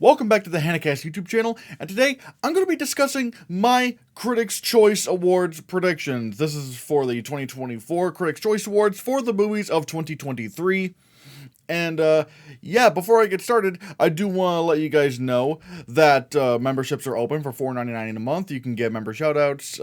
Welcome back to the Hannahcast YouTube channel, and today I'm going to be discussing my Critics' Choice Awards predictions. This is for the 2024 Critics' Choice Awards for the movies of 2023. And, yeah, before I get started, I do want to let you guys know that memberships are open for $4.99 a month. You can get member shoutouts,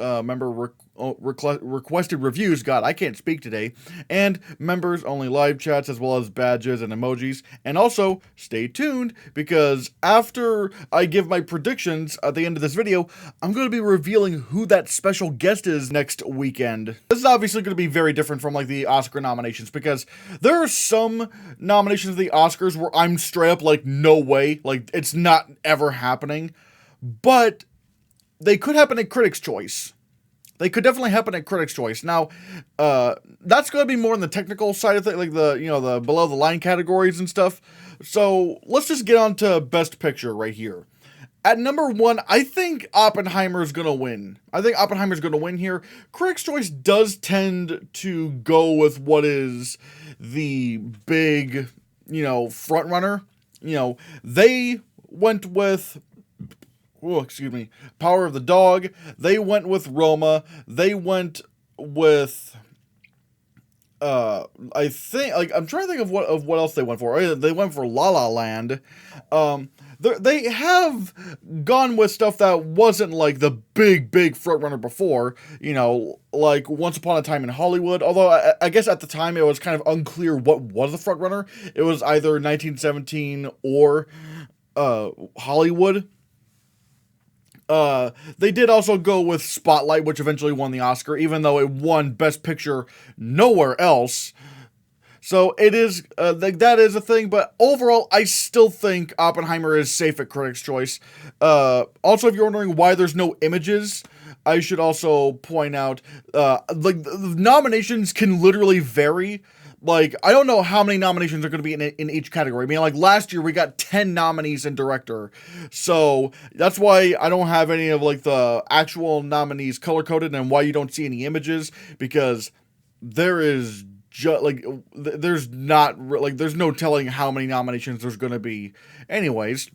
requested reviews, God, I can't speak today, and members-only live chats, as well as badges and emojis. And also, stay tuned, because after I give my predictions at the end of this video, I'm going to be revealing who that special guest is next weekend. This is obviously going to be very different from, like, the Oscar nominations, because there are some nominations of the Oscars where I'm straight up like, no way, like, it's not ever happening, but they could happen at Critics' Choice. They could definitely happen at Critics' Choice. Now, that's going to be more on the technical side of things, like the below the line categories and stuff. So let's just get on to Best Picture right here. At number one, I think Oppenheimer is going to win. I think Oppenheimer is going to win here. Critics' Choice does tend to go with what is the big, front runner. They went with, Power of the Dog. They went with Roma. They went with, I think, like, I'm trying to think of what else they went for. They went for La La Land. They have gone with stuff that wasn't like the big frontrunner before, like Once Upon a Time in Hollywood. Although I guess at the time it was kind of unclear what was the frontrunner. It was either 1917 or Hollywood. They did also go with Spotlight, which eventually won the Oscar, even though it won Best Picture nowhere else. So it is, that is a thing, but overall, I still think Oppenheimer is safe at Critics' Choice. Also, if you're wondering why there's no images, I should also point out, the nominations can literally vary. Like, I don't know how many nominations are going to be in each category. I mean, like, last year we got 10 nominees in director. So that's why I don't have any of, like, the actual nominees color-coded and why you don't see any images, because there is there's no telling how many nominations there's going to be anyways.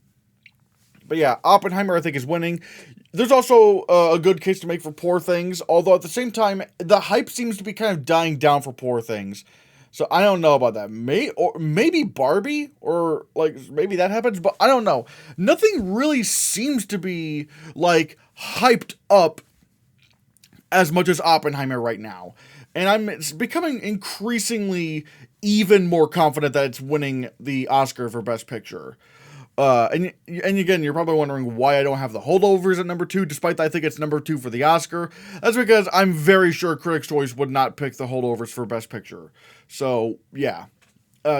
But yeah, Oppenheimer I think is winning. There's also a good case to make for Poor Things, although at the same time, the hype seems to be kind of dying down for Poor Things. So I don't know about that. Maybe Barbie, or like maybe that happens, but I don't know. Nothing really seems to be like hyped up as much as Oppenheimer right now. And I'm becoming increasingly even more confident that it's winning the Oscar for Best Picture. And again, you're probably wondering why I don't have The Holdovers at number 2, despite that I think it's number 2 for the Oscar. That's because I'm very sure Critics' Choice would not pick The Holdovers for Best Picture. So, yeah.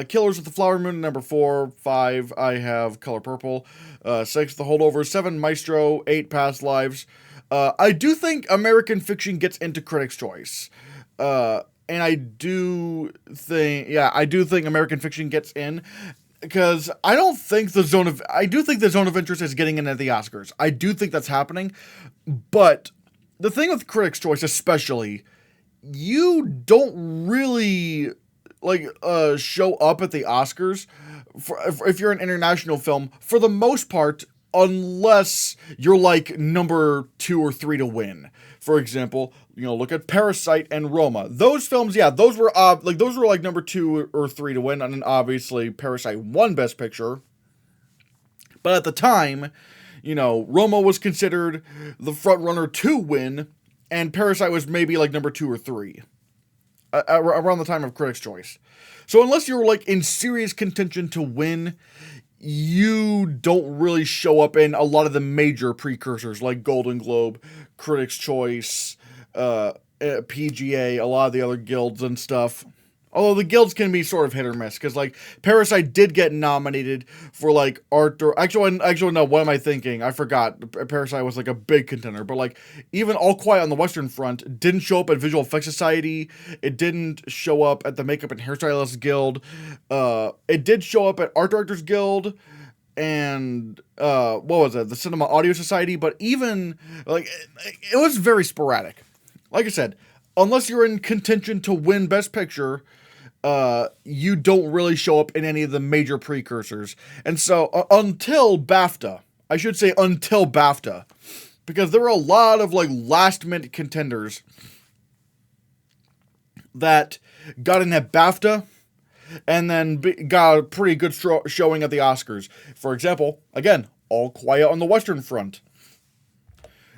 Killers of the Flower Moon, number 4. 5, I have Color Purple. 6, The Holdovers. 7, Maestro. 8, Past Lives. I do think American Fiction gets into Critics' Choice. And I do think American Fiction gets in, because I do think the Zone of Interest is getting in at the Oscars. I do think that's happening, but the thing with Critics' Choice especially, you don't really, show up at the Oscars if you're an international film, for the most part, unless you're, like, number 2 or 3 to win. For example, look at Parasite and Roma. Those films, yeah, those were number 2 or 3 to win, and then obviously Parasite won Best Picture. But at the time, Roma was considered the front runner to win, and Parasite was maybe like number 2 or 3 around the time of Critics' Choice. So unless you're like in serious contention to win, you don't really show up in a lot of the major precursors like Golden Globe, Critics' Choice, PGA, a lot of the other guilds and stuff. Although the guilds can be sort of hit or miss, because, like, Parasite did get nominated for, like, art, or, actually, no, what am I thinking? I forgot. Parasite was, like, a big contender, but, like, even All Quiet on the Western Front didn't show up at Visual Effects Society. It didn't show up at the Makeup and Hairstylists Guild. It did show up at Art Directors Guild, and, what was it? The Cinema Audio Society, but even, like, it was very sporadic. Like I said, unless you're in contention to win Best Picture, you don't really show up in any of the major precursors. And so until BAFTA, I should say until BAFTA, because there were a lot of like last minute contenders that got in at BAFTA and then got a pretty good showing at the Oscars. For example, again, All Quiet on the Western Front.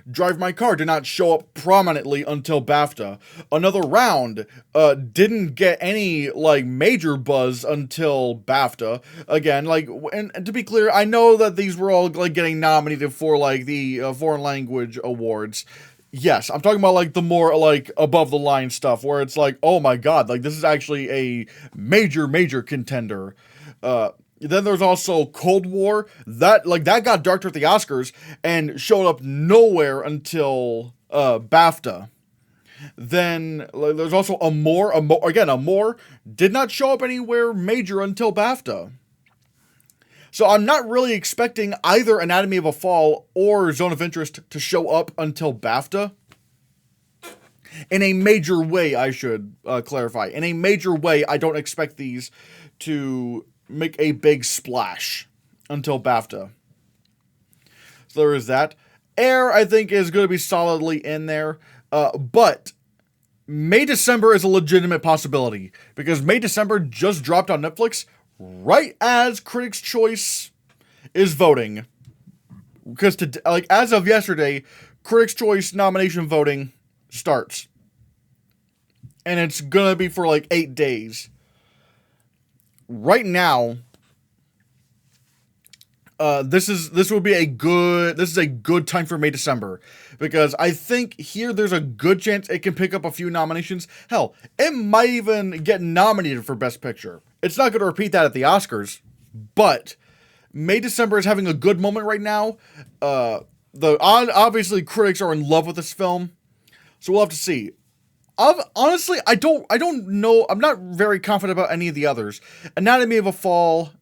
Drive My Car did not show up prominently until BAFTA. Another Round didn't get any like major buzz until BAFTA. Again, like, and to be clear, I know that these were all like getting nominated for like the foreign language awards. Yes, I'm talking about like the more like above the line stuff where it's like, oh my god, like this is actually a major contender. Then there's also Cold War that got director at the Oscars and showed up nowhere until BAFTA. Then there's also Amor did not show up anywhere major until BAFTA. So I'm not really expecting either Anatomy of a Fall or Zone of Interest to show up until BAFTA. In a major way, I should clarify. In a major way, I don't expect these to make a big splash until BAFTA. So there is that. Air, I think, is going to be solidly in there. But May-December is a legitimate possibility. Because May-December just dropped on Netflix right as Critics' Choice is voting. Because as of yesterday, Critics' Choice nomination voting starts. And it's going to be for like 8 days. Right now, this is a good time for May-December, because I think here there's a good chance it can pick up a few nominations. Hell, it might even get nominated for Best Picture. It's not going to repeat that at the Oscars, but May-December is having a good moment right now. Obviously critics are in love with this film, so we'll have to see. Honestly, I don't know. I'm not very confident about any of the others. Anatomy of a Fall,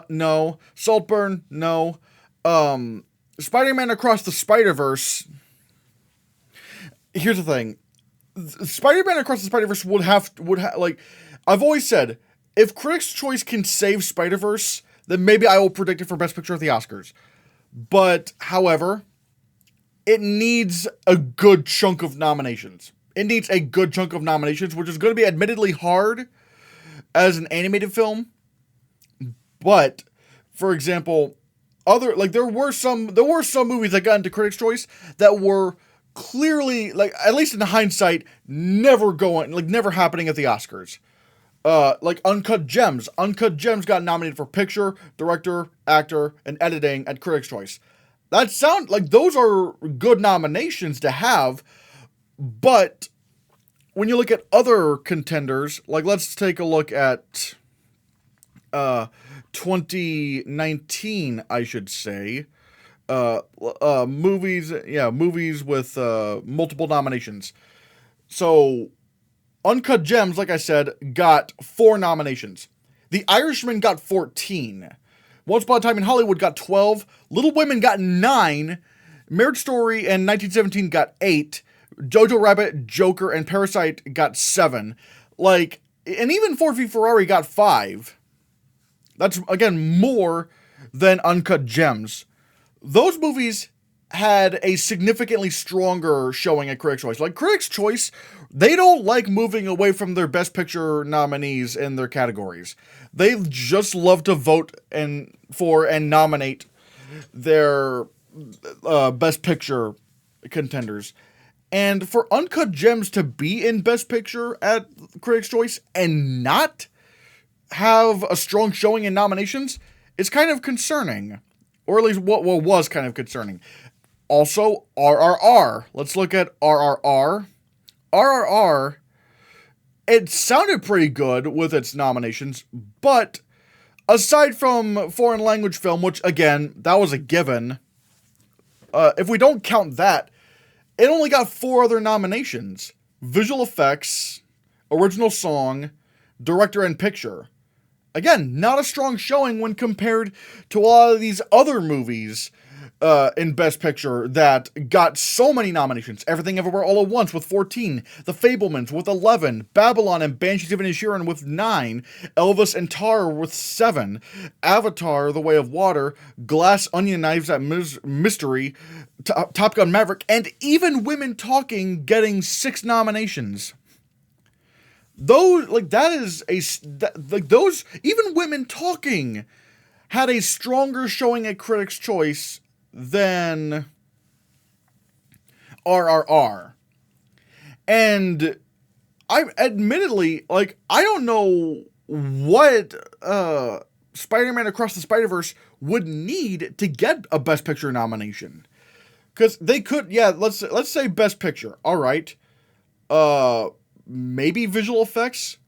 no. Saltburn, no. Spider-Man Across the Spider-Verse. Here's the thing. Spider-Man Across the Spider-Verse would have like, I've always said, if Critics' Choice can save Spider-Verse, then maybe I will predict it for Best Picture at the Oscars. But, however, it needs a good chunk of nominations. It needs a good chunk of nominations, which is going to be admittedly hard as an animated film. But, for example, there were some movies that got into Critics' Choice that were clearly, like, at least in hindsight, never happening at the Oscars. Like Uncut Gems. Uncut Gems got nominated for Picture, Director, Actor, and Editing at Critics' Choice. That sound like those are good nominations to have. But when you look at other contenders, like let's take a look at 2019, I should say. Movies with multiple nominations. So Uncut Gems, like I said, got 4 nominations. The Irishman got 14. Once Upon a Time in Hollywood got 12. Little Women got 9. Marriage Story and 1917 got 8. Jojo Rabbit, Joker, and Parasite got 7. Like, and even Ford v Ferrari got 5. That's, again, more than Uncut Gems. Those movies had a significantly stronger showing at Critics' Choice. Like, Critics' Choice, they don't like moving away from their Best Picture nominees in their categories. They just love to vote and nominate their Best Picture contenders. And for Uncut Gems to be in Best Picture at Critics' Choice and not have a strong showing in nominations is kind of concerning. Or at least what was kind of concerning. Also, RRR. Let's look at RRR. RRR, it sounded pretty good with its nominations, but aside from foreign language film, which, again, that was a given, if we don't count that, it only got 4 other nominations. Visual effects, original song, director, and picture. Again, not a strong showing when compared to a lot of these other movies in Best Picture that got so many nominations. Everything Everywhere All at Once with 14, The Fabelmans with 11, Babylon and Banshees of Inisherin with 9, Elvis and Tar with 7, Avatar: The Way of Water, Glass Onion Knives at Mystery, Top Gun Maverick, and even Women Talking getting 6 nominations. Those, like, that is those, even Women Talking had a stronger showing at Critics' Choice than RRR. And I admittedly, like, I don't know what Spider-Man Across the Spider-Verse would need to get a Best Picture nomination. Because they could, yeah, let's say Best Picture. All right. Maybe visual effects,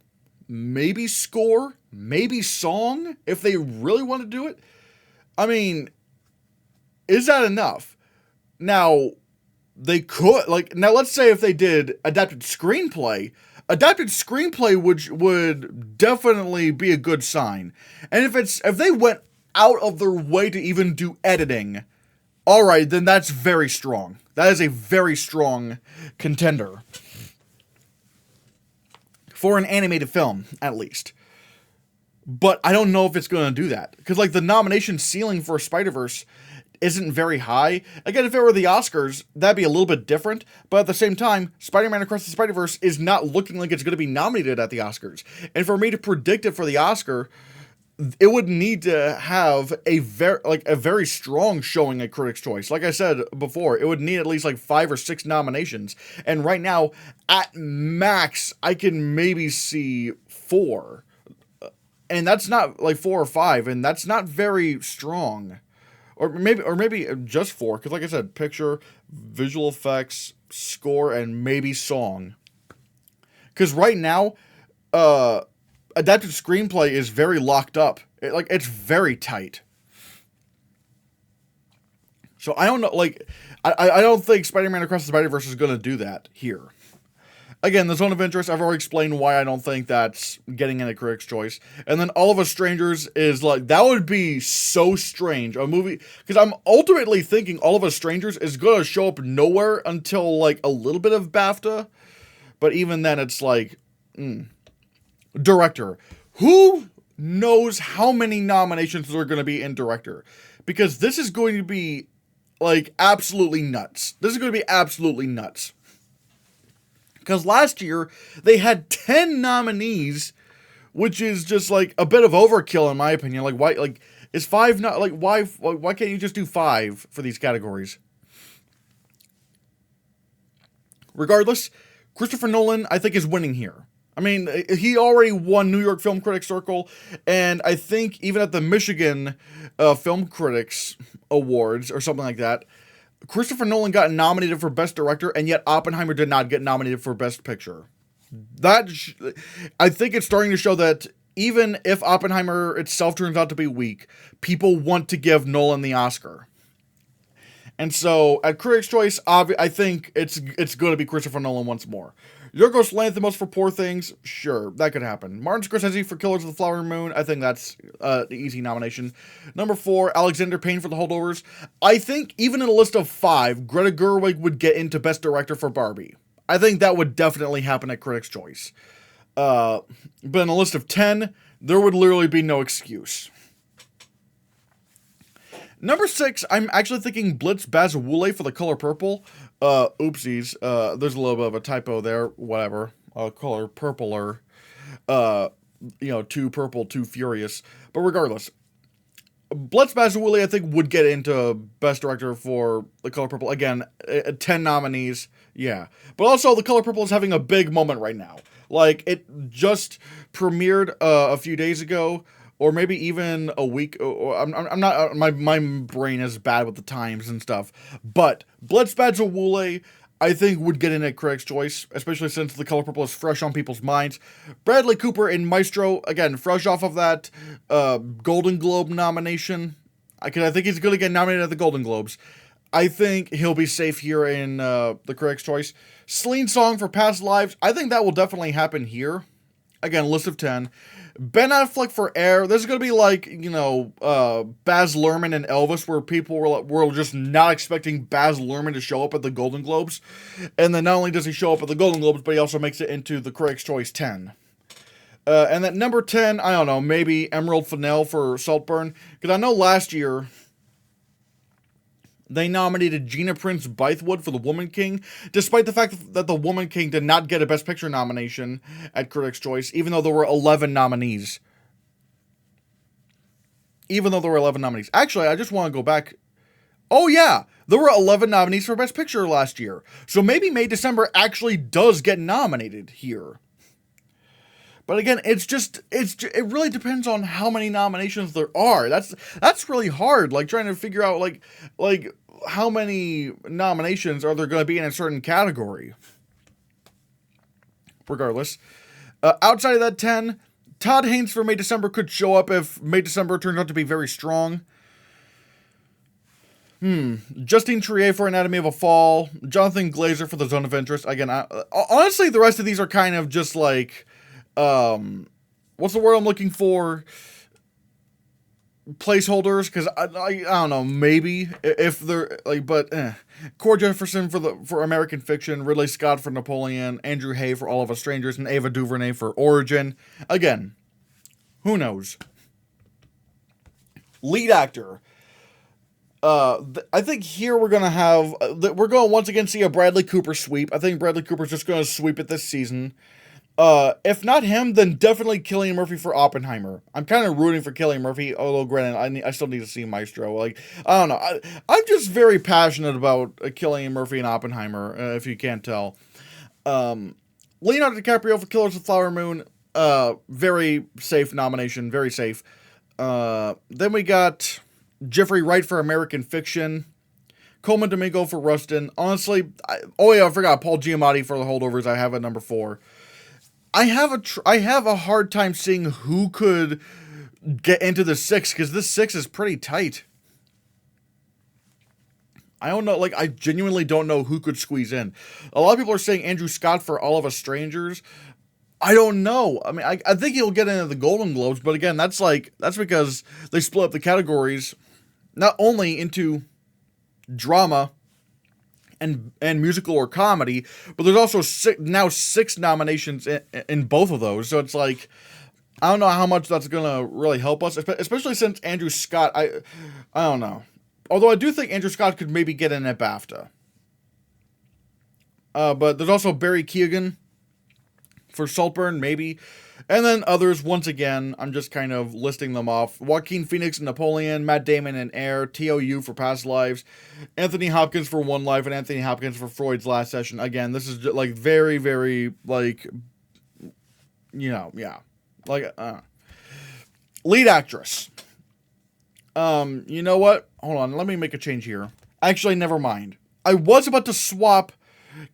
maybe score, maybe song, if they really want to do it. I mean, is that enough? Now, they could, like, now let's say if they did adapted screenplay would definitely be a good sign. And if they went out of their way to even do editing, all right, then that's very strong. That is a very strong contender. For an animated film, at least. But I don't know if it's going to do that. Because, like, the nomination ceiling for Spider-Verse isn't very high. Again, if it were the Oscars, that'd be a little bit different. But at the same time, Spider-Man Across the Spider-Verse is not looking like it's going to be nominated at the Oscars. And for me to predict it for the Oscar, it would need to have a very strong showing at Critics' Choice. Like I said before, it would need at least like 5 or 6 nominations. And right now, at max, I can maybe see 4. And that's not like 4 or 5, and that's not very strong. Or maybe just 4, because like I said, picture, visual effects, score, and maybe song. Because right now, adapted screenplay is very locked up. It's very tight. So I don't know, like, I don't think Spider-Man Across the Spider-Verse is going to do that here. Again, the zone of interest, I've already explained why I don't think that's getting in a Critics' Choice. And then All of Us Strangers is like, that would be so strange. A movie, because I'm ultimately thinking All of Us Strangers is going to show up nowhere until like a little bit of BAFTA. But even then, it's like, Director. Who knows how many nominations there are going to be in Director? Because this is going to be, like, absolutely nuts. This is going to be absolutely nuts. Because last year, they had 10 nominees, which is just, like, a bit of overkill, in my opinion. Like, why, like, is 5 not, like, why can't you just do 5 for these categories? Regardless, Christopher Nolan, I think, is winning here. I mean, he already won New York Film Critics Circle, and I think even at the Michigan Film Critics Awards, or something like that, Christopher Nolan got nominated for Best Director, and yet Oppenheimer did not get nominated for Best Picture. I think it's starting to show that even if Oppenheimer itself turns out to be weak, people want to give Nolan the Oscar. And so, at Critics' Choice, I think it's going to be Christopher Nolan once more. Yorgos Lanthimos for Poor Things, sure, that could happen. Martin Scorsese for Killers of the Flower Moon, I think that's the easy nomination. Number 4, Alexander Payne for The Holdovers. I think even in a list of 5, Greta Gerwig would get into Best Director for Barbie. I think that would definitely happen at Critics' Choice. But in a list of 10, there would literally be no excuse. Number 6, I'm actually thinking Blitz Bazawule for The Color Purple. Oopsies. There's a little bit of a typo there. Whatever. Color Purpler. Too purple, too furious. But regardless, Blitz Bazawule, I think, would get into Best Director for The Color Purple. Again, 10 nominees. Yeah. But also, The Color Purple is having a big moment right now. Like, it just premiered a few days ago. Or maybe even a week. I'm not. My brain is bad with the times and stuff. But Blitz Bazawule, I think, would get in at Critics' Choice, especially since The Color Purple is fresh on people's minds. Bradley Cooper in Maestro, again, fresh off of that Golden Globe nomination. I think he's going to get nominated at the Golden Globes. I think he'll be safe here in the Critics' Choice. Celine Song for Past Lives, I think that will definitely happen here. Again, list of 10. Ben Affleck for Air. This is gonna be like, Baz Luhrmann and Elvis, where people were just not expecting Baz Luhrmann to show up at the Golden Globes, and then not only does he show up at the Golden Globes, but he also makes it into the Critics' Choice 10. And at number 10, I don't know, maybe Emerald Fennell for Saltburn, because I know last year they nominated Gina Prince Bythewood for The Woman King, despite the fact that The Woman King did not get a Best Picture nomination at Critics' Choice, even though there were 11 nominees. Actually, I just want to go back. Oh yeah, there were 11 nominees for Best Picture last year. So maybe May December actually does get nominated here. But again, it really depends on how many nominations there are. That's really hard. Like trying to figure out like how many nominations are there going to be in a certain category. Regardless, outside of that 10, Todd Haynes for May December could show up if May December turns out to be very strong. Justine Triet for Anatomy of a Fall, Jonathan Glazer for The Zone of Interest. Again, honestly, the rest of these are kind of just like, what's the word I'm looking for? Placeholders, because I don't know, maybe if they're like, but Cord Jefferson for American Fiction, Ridley Scott for Napoleon, Andrew Hay for All of Us Strangers, and Ava DuVernay for Origin. Again, who knows? Lead actor. I think here we're going to once again see a Bradley Cooper sweep. I think Bradley Cooper's just going to sweep it this season. If not him, then definitely Cillian Murphy for Oppenheimer. I'm kind of rooting for Cillian Murphy, although granted, I still need to see Maestro. Like, I don't know. I'm just very passionate about Cillian Murphy and Oppenheimer, if you can't tell. Leonardo DiCaprio for Killers of the Flower Moon. Very safe nomination. Very safe. Then we got Jeffrey Wright for American Fiction. Coleman Domingo for Rustin. Honestly, I forgot Paul Giamatti for The Holdovers. I have at number 4. I have a hard time seeing who could get into the 6, because this 6 is pretty tight. I don't know, I genuinely don't know who could squeeze in. A lot of people are saying Andrew Scott for All of Us Strangers. I don't know. I mean, I think he'll get into the Golden Globes, but again, that's because they split up the categories not only into drama and musical or comedy, but there's also 6 nominations in both of those. So it's like, I don't know how much that's gonna really help us, especially since Andrew Scott. I don't know. Although I do think Andrew Scott could maybe get in at BAFTA. But there's also Barry Keoghan for Saltburn, maybe. And then others, once again, I'm just kind of listing them off. Joaquin Phoenix in Napoleon, Matt Damon in Air, T.O.U. for Past Lives, Anthony Hopkins for One Life, and Anthony Hopkins for Freud's Last Session. Again, this is just very, very, yeah. Lead actress. You know what? Hold on, let me make a change here. Actually, never mind. I was about to swap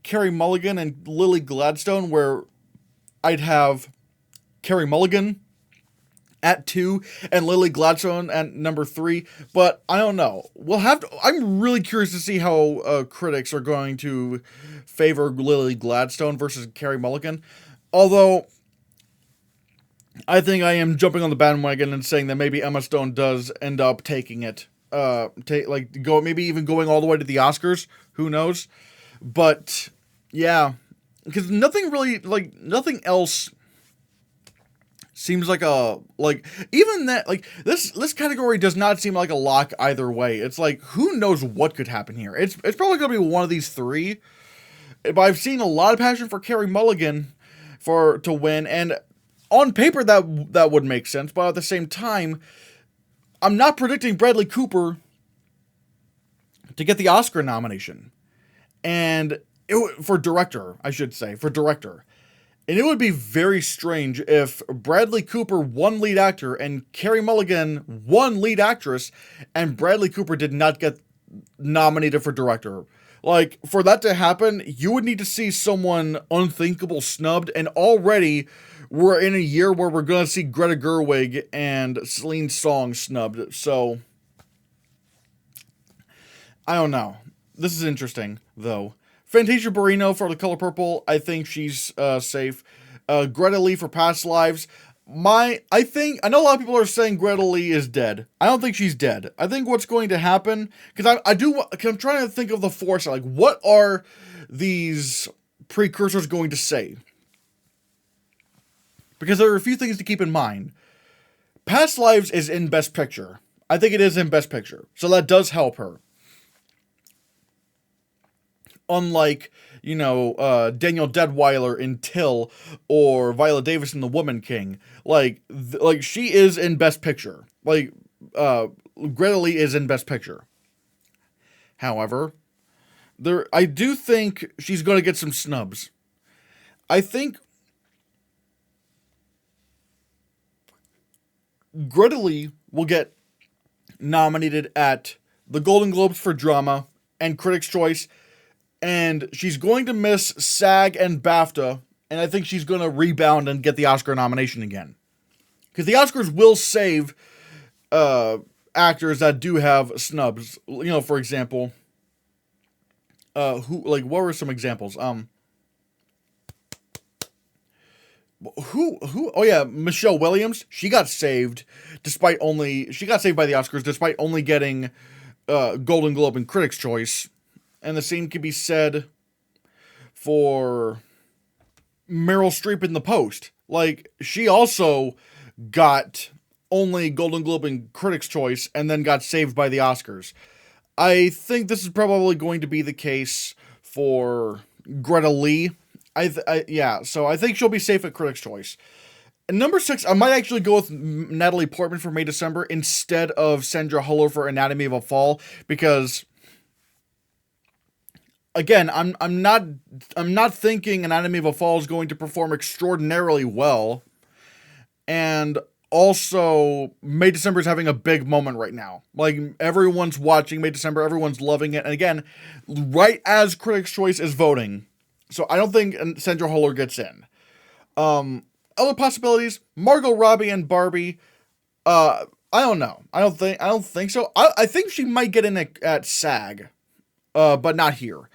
Carey Mulligan and Lily Gladstone, where I'd have Carey Mulligan at 2 and Lily Gladstone at number 3, but I don't know. I'm really curious to see how critics are going to favor Lily Gladstone versus Carey Mulligan. Although I think I am jumping on the bandwagon and saying that maybe Emma Stone does end up taking it. Maybe even going all the way to the Oscars. Who knows? But yeah, because nothing else seems even that, this category does not seem like a lock either way. It's like, who knows what could happen here? It's probably going to be one of these 3. But I've seen a lot of passion for Carey Mulligan to win, and on paper that would make sense, but at the same time, I'm not predicting Bradley Cooper to get the Oscar nomination. And for director. And it would be very strange if Bradley Cooper won lead actor and Carey Mulligan won lead actress and Bradley Cooper did not get nominated for director. For that to happen, you would need to see someone unthinkable snubbed, and already we're in a year where we're going to see Greta Gerwig and Celine Song snubbed. So, I don't know. This is interesting, though. Fantasia Barrino for The Color Purple. I think she's safe. Greta Lee for Past Lives. I know a lot of people are saying Greta Lee is dead. I don't think she's dead. I think what's going to happen, because I'm trying to think of the foresight, like what are these precursors going to say? Because there are a few things to keep in mind. Past Lives is in Best Picture. I think it is in Best Picture, so that does help her. Unlike, Daniel Deadweiler in Till or Viola Davis in The Woman King. Like she is in Best Picture. Greta Lee is in Best Picture. However, I do think she's going to get some snubs. I think Greta Lee will get nominated at the Golden Globes for Drama and Critics' Choice, and she's going to miss SAG and BAFTA, and I think she's going to rebound and get the Oscar nomination again. Because the Oscars will save actors that do have snubs. For example, what were some examples? Oh yeah, Michelle Williams. She got saved by the Oscars despite only getting Golden Globe and Critics' Choice. And the same can be said for Meryl Streep in The Post. Like, she also got only Golden Globe and Critics' Choice and then got saved by the Oscars. I think this is probably going to be the case for Greta Lee. So I think she'll be safe at Critics' Choice. And number 6, I might actually go with Natalie Portman for May December instead of Sandra Huller for Anatomy of a Fall, because again, I'm not thinking Anatomy of a Fall is going to perform extraordinarily well. And also, May December is having a big moment right now. Like, everyone's watching May December, everyone's loving it. And again, right as Critics' Choice is voting. So I don't think Sandra Huller gets in. Other possibilities, Margot Robbie and Barbie. I don't know. I don't think so. I think she might get in at SAG, but not here.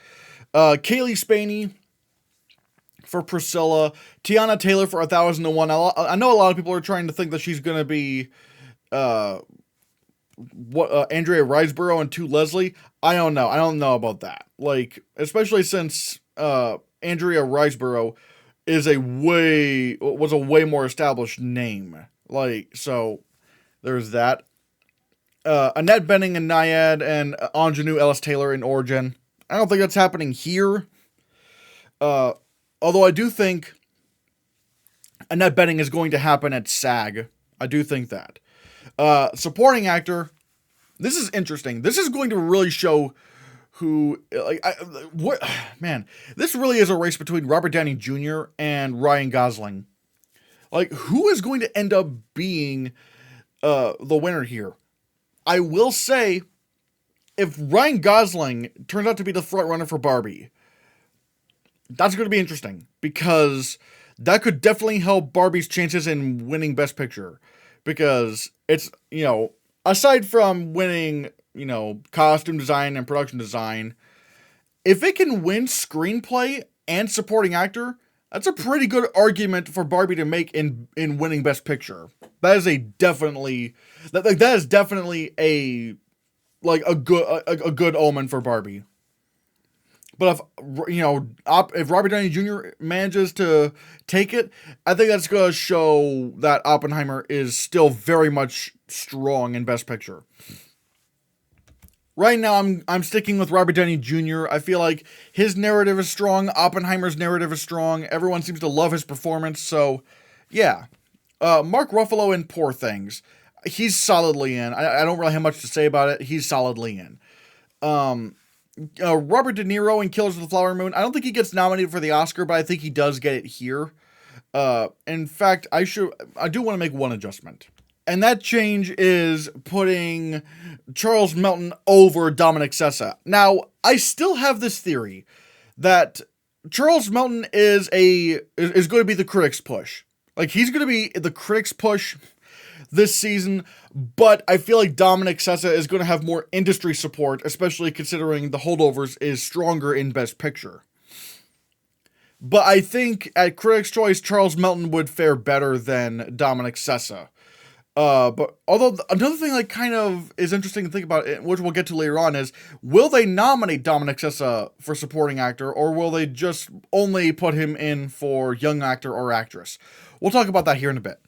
Kaylee Spaney for Priscilla, Tiana Taylor for 1001. I know a lot of people are trying to think that she's gonna be Andrea Riseborough and To Leslie. I don't know. I don't know about that. Like, especially since Andrea Riseborough was a way more established name. Like, so there's that. Annette Bening and Naiad and Ingenue Ellis Taylor in Origin. I don't think that's happening here. Although I do think Annette Bening is going to happen at SAG. I do think that. Supporting actor. This is interesting. This is going to really show who, this really is a race between Robert Downey Jr. and Ryan Gosling. Like, who is going to end up being the winner here? I will say, if Ryan Gosling turns out to be the front runner for Barbie, that's going to be interesting, because that could definitely help Barbie's chances in winning Best Picture. Because it's, aside from winning, costume design and production design, if it can win screenplay and supporting actor, that's a pretty good argument for Barbie to make in winning Best Picture. That is definitely a good omen for Barbie. But if Robert Downey Jr. manages to take it, I think that's going to show that Oppenheimer is still very much strong in Best Picture. Right now, I'm sticking with Robert Downey Jr. I feel like his narrative is strong. Oppenheimer's narrative is strong. Everyone seems to love his performance. So, yeah. Mark Ruffalo in Poor Things. He's solidly in. I don't really have much to say about it. He's solidly in. Robert De Niro in Killers of the Flower Moon. I don't think he gets nominated for the Oscar, but I think he does get it here. In fact, I do want to make one adjustment. And that change is putting Charles Melton over Dominic Sessa. Now, I still have this theory that Charles Melton is going to be the critics' push. Like, he's going to be the critics' push this season, but I feel like Dominic Sessa is going to have more industry support, especially considering The Holdovers is stronger in Best Picture. But I think at Critics' Choice, Charles Melton would fare better than Dominic Sessa. But although another thing like kind of is interesting to think about, which we'll get to later on, is will they nominate Dominic Sessa for supporting actor, or will they just only put him in for young actor or actress? We'll talk about that here in a bit.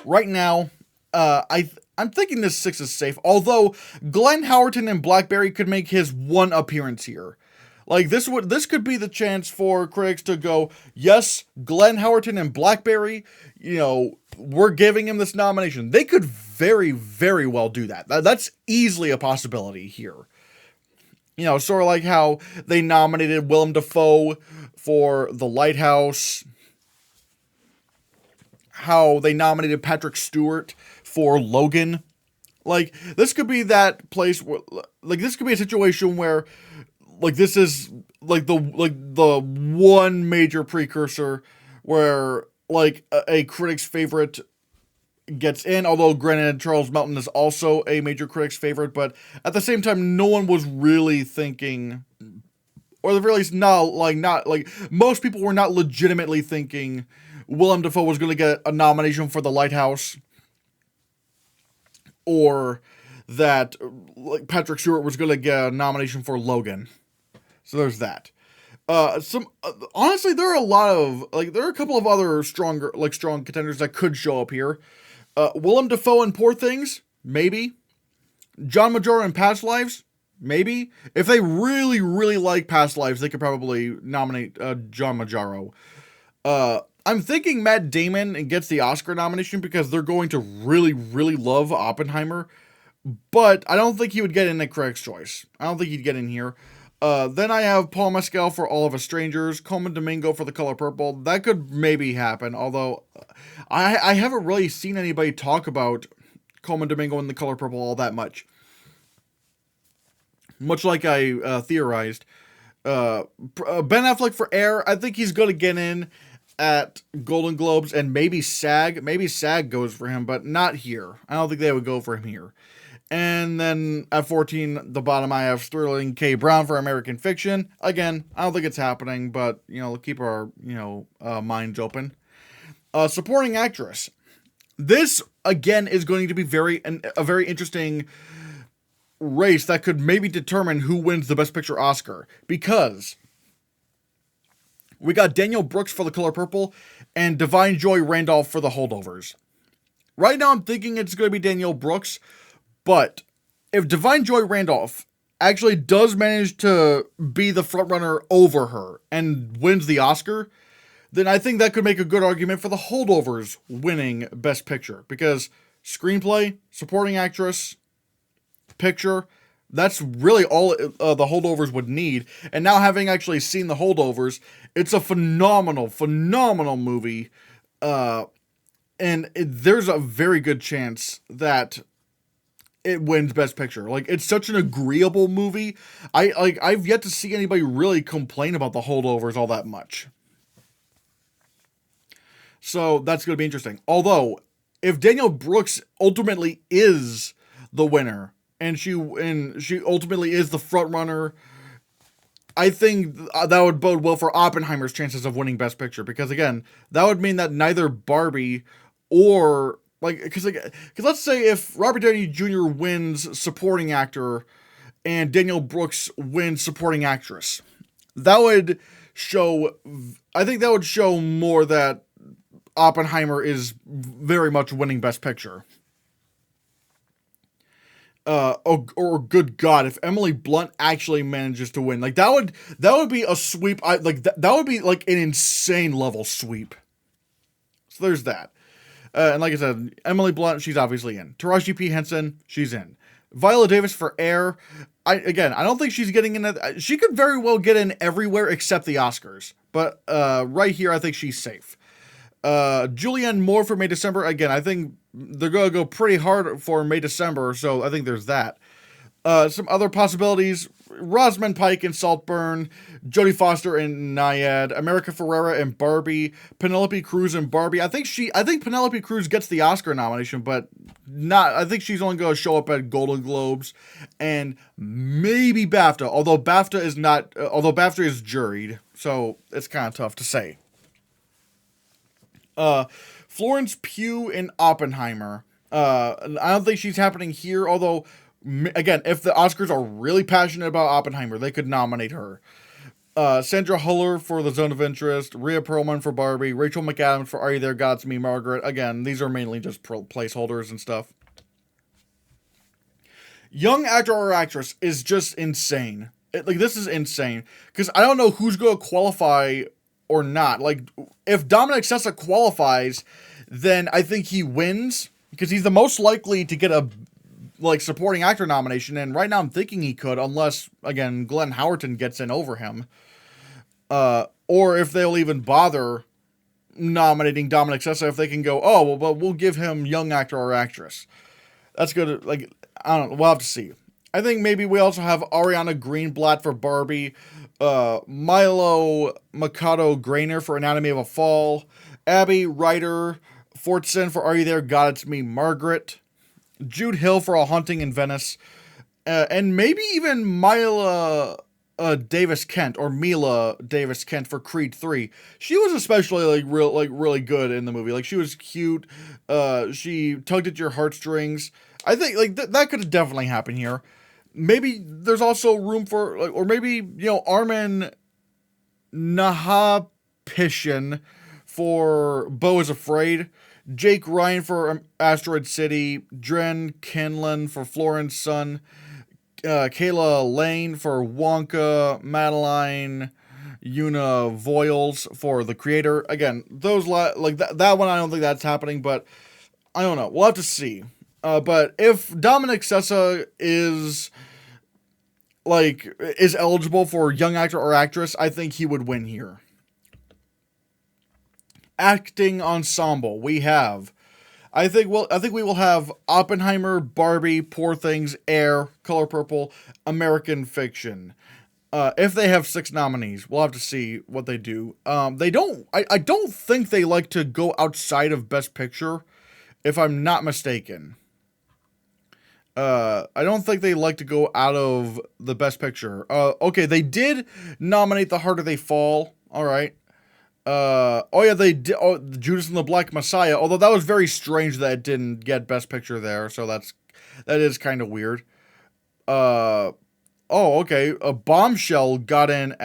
Right now, I'm thinking this 6 is safe, although Glenn Howerton in Blackberry could make his one appearance here. Like, this could be the chance for critics to go, yes, Glenn Howerton and Blackberry, we're giving him this nomination. They could very, very well do that. That's easily a possibility here. Sort of like how they nominated Willem Dafoe for The Lighthouse, how they nominated Patrick Stewart for Logan. Like, this could be that place where, like, this could be a situation where, like, this is like the one major precursor where like a critic's favorite gets in, although granted Charles Melton is also a major critic's favorite, but at the same time no one was really thinking, or at the very least not like most people were not legitimately thinking Willem Dafoe was going to get a nomination for The Lighthouse, or that like Patrick Stewart was going to get a nomination for Logan. So there's that. Honestly, there are a couple of other strong contenders that could show up here. Willem Dafoe in Poor Things, maybe. John Majoro in Past Lives, maybe. If they really, really like Past Lives, they could probably nominate John Majoro. I'm thinking Matt Damon gets the Oscar nomination because they're going to really, really love Oppenheimer. But I don't think he would get in at Critics' Choice. I don't think he'd get in here. Then I have Paul Mescal for All of Us Strangers, Coleman Domingo for The Color Purple. That could maybe happen, although I haven't really seen anybody talk about Coleman Domingo and The Color Purple all that much. Much like I theorized. Ben Affleck for Air, I think he's going to get in at Golden Globes and maybe SAG. Maybe SAG goes for him, but not here. I don't think they would go for him here. And then at 14, the bottom, I have Sterling K. Brown for American Fiction. Again, I don't think it's happening, but, keep our, minds open. Supporting actress. This, again, is going to be a very interesting race that could maybe determine who wins the Best Picture Oscar. Because we got Daniel Brooks for The Color Purple and Divine Joy Randolph for The Holdovers. Right now, I'm thinking it's going to be Daniel Brooks. But if Divine Joy Randolph actually does manage to be the frontrunner over her and wins the Oscar, then I think that could make a good argument for The Holdovers winning Best Picture. Because screenplay, supporting actress, picture, that's really all The Holdovers would need. And now having actually seen The Holdovers, it's a phenomenal, phenomenal movie. And there's a very good chance that it wins Best Picture. Like, it's such an agreeable movie. I've yet to see anybody really complain about The Holdovers all that much. So that's going to be interesting. Although, if Daniel Brooks ultimately is the winner and she ultimately is the front runner, I think that would bode well for Oppenheimer's chances of winning Best Picture, because again, that would mean that neither Barbie or because let's say if Robert Downey Jr. wins supporting actor and Daniel Brooks wins supporting actress, that would show, I think that would show more that Oppenheimer is very much winning Best Picture. Or good God, if Emily Blunt actually manages to win, like that would be a sweep. That would be like an insane level sweep. So there's that. And like I said, Emily Blunt, she's obviously in. Taraji P. Henson, she's in. Viola Davis for Air. I don't think she's getting in. She could very well get in everywhere except the Oscars. But right here, I think she's safe. Julianne Moore for May December. Again, I think they're going to go pretty hard for May December. So I think there's that. Some other possibilities. Rosamund Pike in Saltburn, Jodie Foster in Naiad, America Ferrera in Barbie, Penelope Cruz in Barbie. I think Penelope Cruz gets the Oscar nomination, but not. I think she's only going to show up at Golden Globes and maybe BAFTA. Although BAFTA is not. Although BAFTA is juried, so it's kind of tough to say. Florence Pugh in Oppenheimer. I don't think she's happening here, although, again, if the Oscars are really passionate about Oppenheimer, they could nominate her. Sandra Huller for The Zone of Interest, Rhea Perlman for Barbie, Rachel McAdams for Are You There, God, It's Me, Margaret. Again, these are mainly just placeholders and stuff. Young actor or actress is just insane. This is insane, because I don't know who's going to qualify or not. Like, if Dominic Sessa qualifies, then I think he wins, because he's the most likely to get a supporting actor nomination, and right now I'm thinking he could, unless, again, Glenn Howerton gets in over him. Or if they'll even bother nominating Dominic Sessa, if they can go, oh, well, but we'll give him young actor or actress. That's good. I don't know. We'll have to see. I think maybe we also have Ariana Greenblatt for Barbie, Milo Mikado Grainer for Anatomy of a Fall, Abby Ryder Fortson for Are You There, God, It's Me, Margaret, Jude Hill for A Haunting in Venice, and maybe even Mila Davis Kent for Creed 3. She was especially really good in the movie. She was cute. She tugged at your heartstrings. I think that could definitely happen here. Maybe there's also room for, or maybe, Armin Nahapishin for Beau is Afraid, Jake Ryan for Asteroid City, Dren Kinlan for Florence Son, Kayla Lane for Wonka, Madeline Una Voiles for The Creator. Again, those that one, I don't think that's happening, but I don't know. We'll have to see. But if Dominic Sessa is eligible for young actor or actress, I think he would win here. Acting ensemble, we have, I think we will have Oppenheimer, Barbie, Poor Things, Air, Color Purple, American Fiction. If they have 6 nominees, we'll have to see what they do. I don't think they like to go outside of Best Picture, if I'm not mistaken. I don't think they like to go out of the Best Picture. Okay, they did nominate The Harder They Fall. All right. They did. Oh, Judas and the Black Messiah. Although that was very strange that it didn't get Best Picture there. So that is kind of weird. Okay. A Bombshell got in.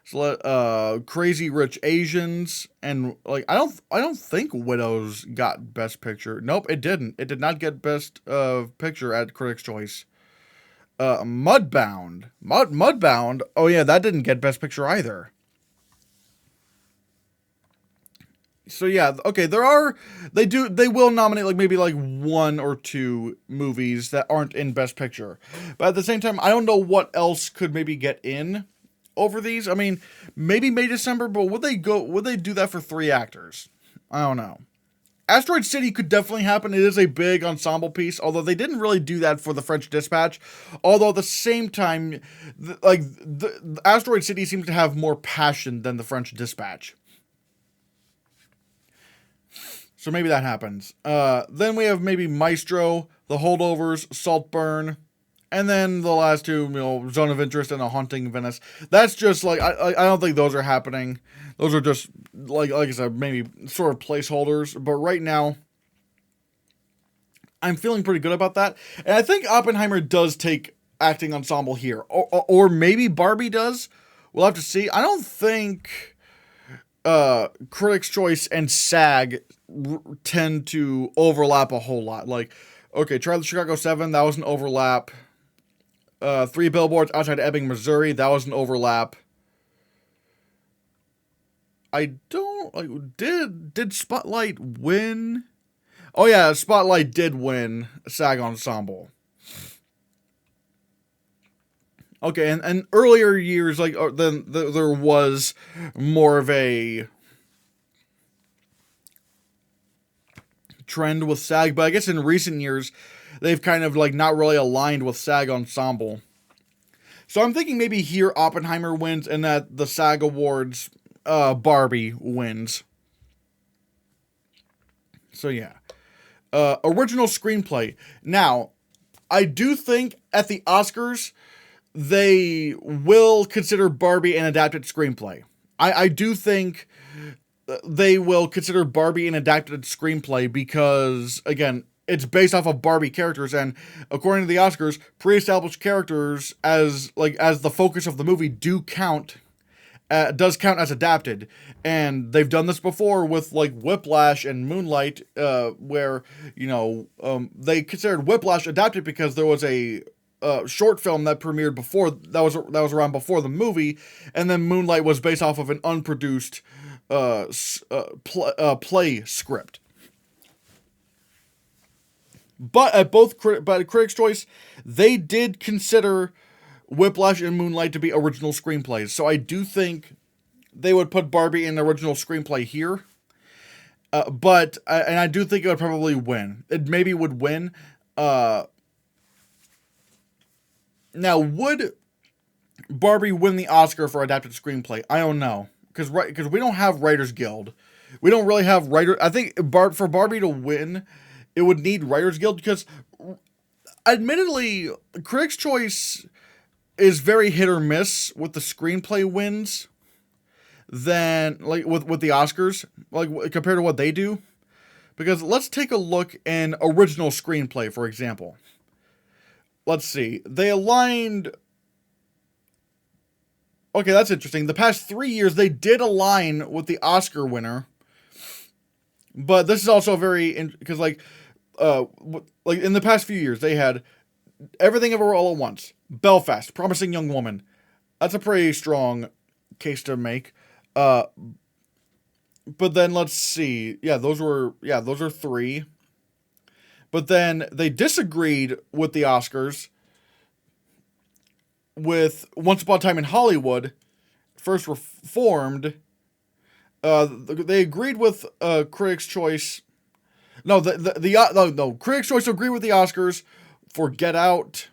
So Crazy Rich Asians, and I don't think Widows got Best Picture. Nope, it didn't. It did not get Best Picture at Critics' Choice. Mudbound. Oh yeah, that didn't get Best Picture either. So yeah, okay, they will nominate maybe 1 or 2 movies that aren't in Best Picture. But at the same time, I don't know what else could maybe get in over these. I mean, maybe May, December, but would they do that for 3 actors? I don't know. Asteroid City could definitely happen. It is a big ensemble piece, although they didn't really do that for The French Dispatch. Although at the same time, the Asteroid City seems to have more passion than The French Dispatch. So maybe that happens. Then we have maybe Maestro, The Holdovers, Saltburn, and then the last 2, Zone of Interest and A Haunting in Venice. That's just I don't think those are happening. Those are just like I said, maybe sort of placeholders. But right now, I'm feeling pretty good about that. And I think Oppenheimer does take acting ensemble here, or maybe Barbie does. We'll have to see. I don't think Critics' Choice and SAG tend to overlap a whole lot. Okay, Try the Chicago 7, that was an overlap. 3 Billboards Outside Ebbing, Missouri, that was an overlap. I don't, did Spotlight win? Oh yeah, Spotlight did win SAG Ensemble. Okay, and earlier years, then there was more of a trend with SAG, but I guess in recent years, they've kind of not really aligned with SAG Ensemble. So I'm thinking maybe here Oppenheimer wins and that the SAG Awards Barbie wins. So yeah. Original screenplay. Now, I do think at the Oscars, they will consider Barbie an adapted screenplay. I do think they will consider Barbie an adapted screenplay because, again, it's based off of Barbie characters, and according to the Oscars, pre-established characters as the focus of the movie does count as adapted, and they've done this before with like Whiplash and Moonlight, where they considered Whiplash adapted because there was a short film that premiered before that was around before the movie, and then Moonlight was based off of an unproduced play script. But at Critics' Choice, they did consider Whiplash and Moonlight to be original screenplays. So I do think they would put Barbie in the original screenplay here. But I do think it would probably win. It maybe would win. Now, would Barbie win the Oscar for adapted screenplay? I don't know. Because we don't have Writers Guild. We don't really have writer. I think for Barbie to win, it would need Writers Guild because, admittedly, Critics' Choice is very hit or miss with the screenplay wins than like with the Oscars, like compared to what they do. Because let's take a look in original screenplay, for example. Let's see. They aligned. Okay, that's interesting. The past 3 years, they did align with the Oscar winner. But this is also because like in the past few years, they had Everything Everywhere All at Once, Belfast, Promising Young Woman. That's a pretty strong case to make. But then let's see. Yeah, those are 3. But then they disagreed with the Oscars with Once Upon a Time in Hollywood, First Reformed. They agreed with Critics' Choice. No, Critics' Choice agreed with the Oscars for Get Out.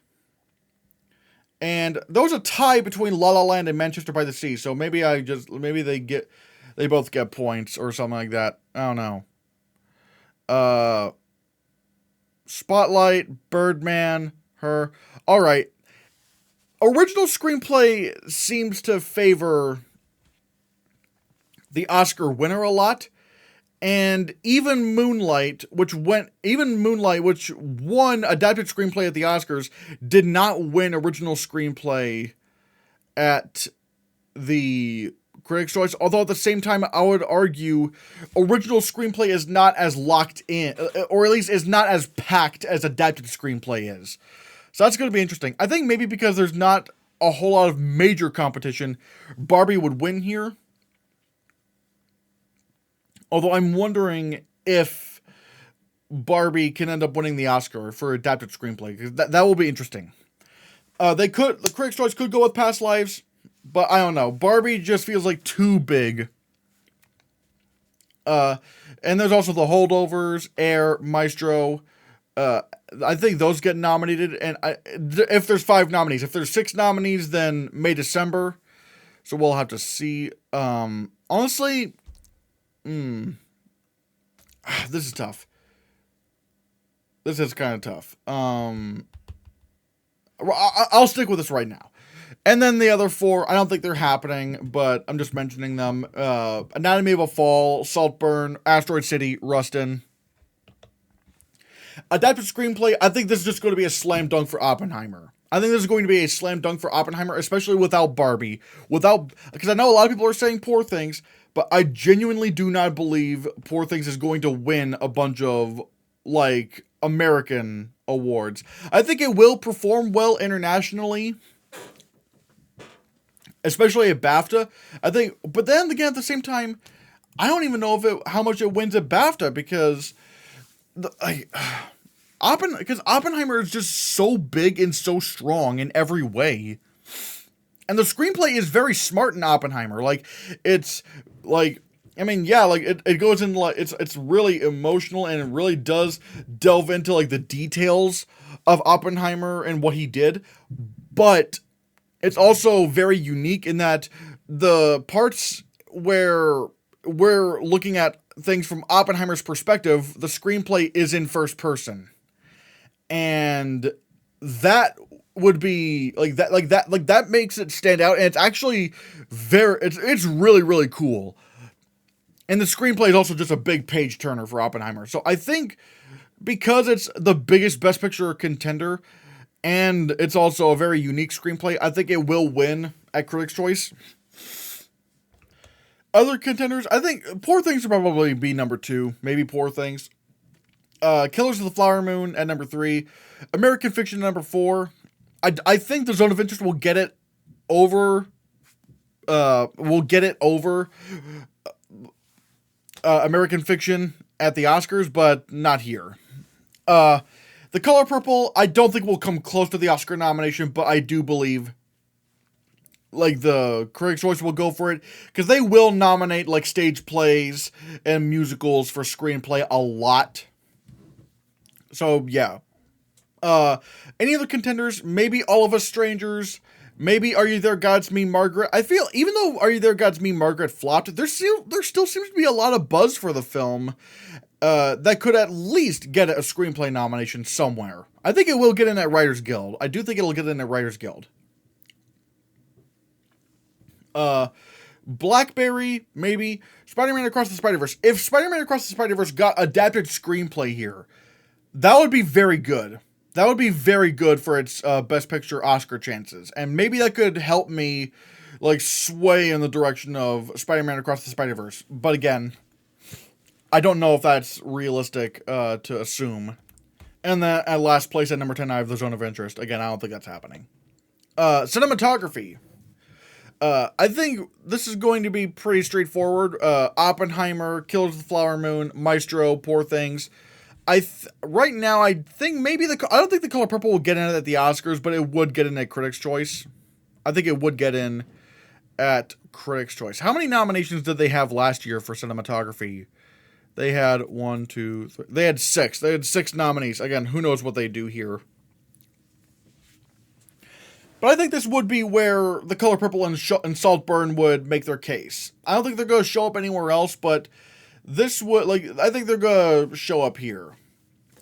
And there was a tie between La La Land and Manchester by the Sea, so maybe they both get points or something like that. I don't know. Spotlight, Birdman, Her. All right. Original screenplay seems to favor the Oscar winner a lot, and even Moonlight, which won adapted screenplay at the Oscars, did not win original screenplay at the Critics' Choice. Although at the same time, I would argue original screenplay is not as locked in, or at least is not as packed as adapted screenplay is. So that's going to be interesting. I think maybe because there's not a whole lot of major competition, Barbie would win here. Although I'm wondering if Barbie can end up winning the Oscar for adapted screenplay, because that will be interesting. The Critics' Choice could go with Past Lives, but I don't know. Barbie just feels like too big. And there's also The Holdovers, Air, Maestro. I think those get nominated, and if there's 5 nominees. If there's 6 nominees, then May, December. So we'll have to see. Honestly, this is tough. This is kind of tough. I'll stick with this right now. And then the other 4, I don't think they're happening, but I'm just mentioning them. Anatomy of a Fall, Saltburn, Asteroid City, Rustin. Adapted screenplay, I think this is just going to be a slam dunk for Oppenheimer. Especially without Barbie. Because I know a lot of people are saying Poor Things, but I genuinely do not believe Poor Things is going to win a bunch of, like, American awards. I think it will perform well internationally, especially at BAFTA. But then again, at the same time, I don't even know how much it wins at BAFTA, because Oppenheimer is just so big and so strong in every way. And the screenplay is very smart in Oppenheimer. Like, it's like, I mean, yeah, like it goes into like, it's really emotional, and it really does delve into like the details of Oppenheimer and what he did. But It's also very unique in that the parts where we're looking at things from Oppenheimer's perspective, the screenplay is in first person. And that would be that makes it stand out, and it's actually it's really, really cool. And the screenplay is also just a big page turner for Oppenheimer. So I think because it's the biggest Best Picture contender, and it's also a very unique screenplay, I think it will win at Critics' Choice. Other contenders, I think Poor Things will probably be number 2, maybe Poor Things. Killers of the Flower Moon at number 3. American Fiction at number 4. I think The Zone of Interest will get it over. American Fiction at the Oscars, but not here. The Color Purple, I don't think will come close to the Oscar nomination, but I do believe the Critics' Choice will go for it, because they will nominate stage plays and musicals for screenplay a lot. So yeah. Any other contenders? Maybe All of Us Strangers. Maybe Are You There, God's Me, Margaret. I feel even though Are You There, God's Me, Margaret flopped, there still seems to be a lot of buzz for the film that could at least get a screenplay nomination somewhere. I think it will get in at Writers Guild. I do think it'll get in at Writers Guild. Blackberry, maybe. Spider-Man Across the Spider-Verse. If Spider-Man Across the Spider-Verse got adapted screenplay here, that would be very good. That would be very good for its Best Picture Oscar chances. And maybe that could help me sway in the direction of Spider-Man Across the Spider-Verse. But again, I don't know if that's realistic to assume. And then at last place at number 10, I have The Zone of Interest. Again, I don't think that's happening. Cinematography. I think this is going to be pretty straightforward. Oppenheimer, Killers of the Flower Moon, Maestro, Poor Things. Right now, I think maybe I don't think The Color Purple will get in at the Oscars, but it would get in at Critics' Choice. I think it would get in at Critics' Choice. How many nominations did they have last year for cinematography? They had 1, 2, 3. They had 6. They had 6 nominees. Again, who knows what they do here. But I think this would be where The Color Purple and Saltburn would make their case. I don't think they're going to show up anywhere else, but this would, I think they're going to show up here.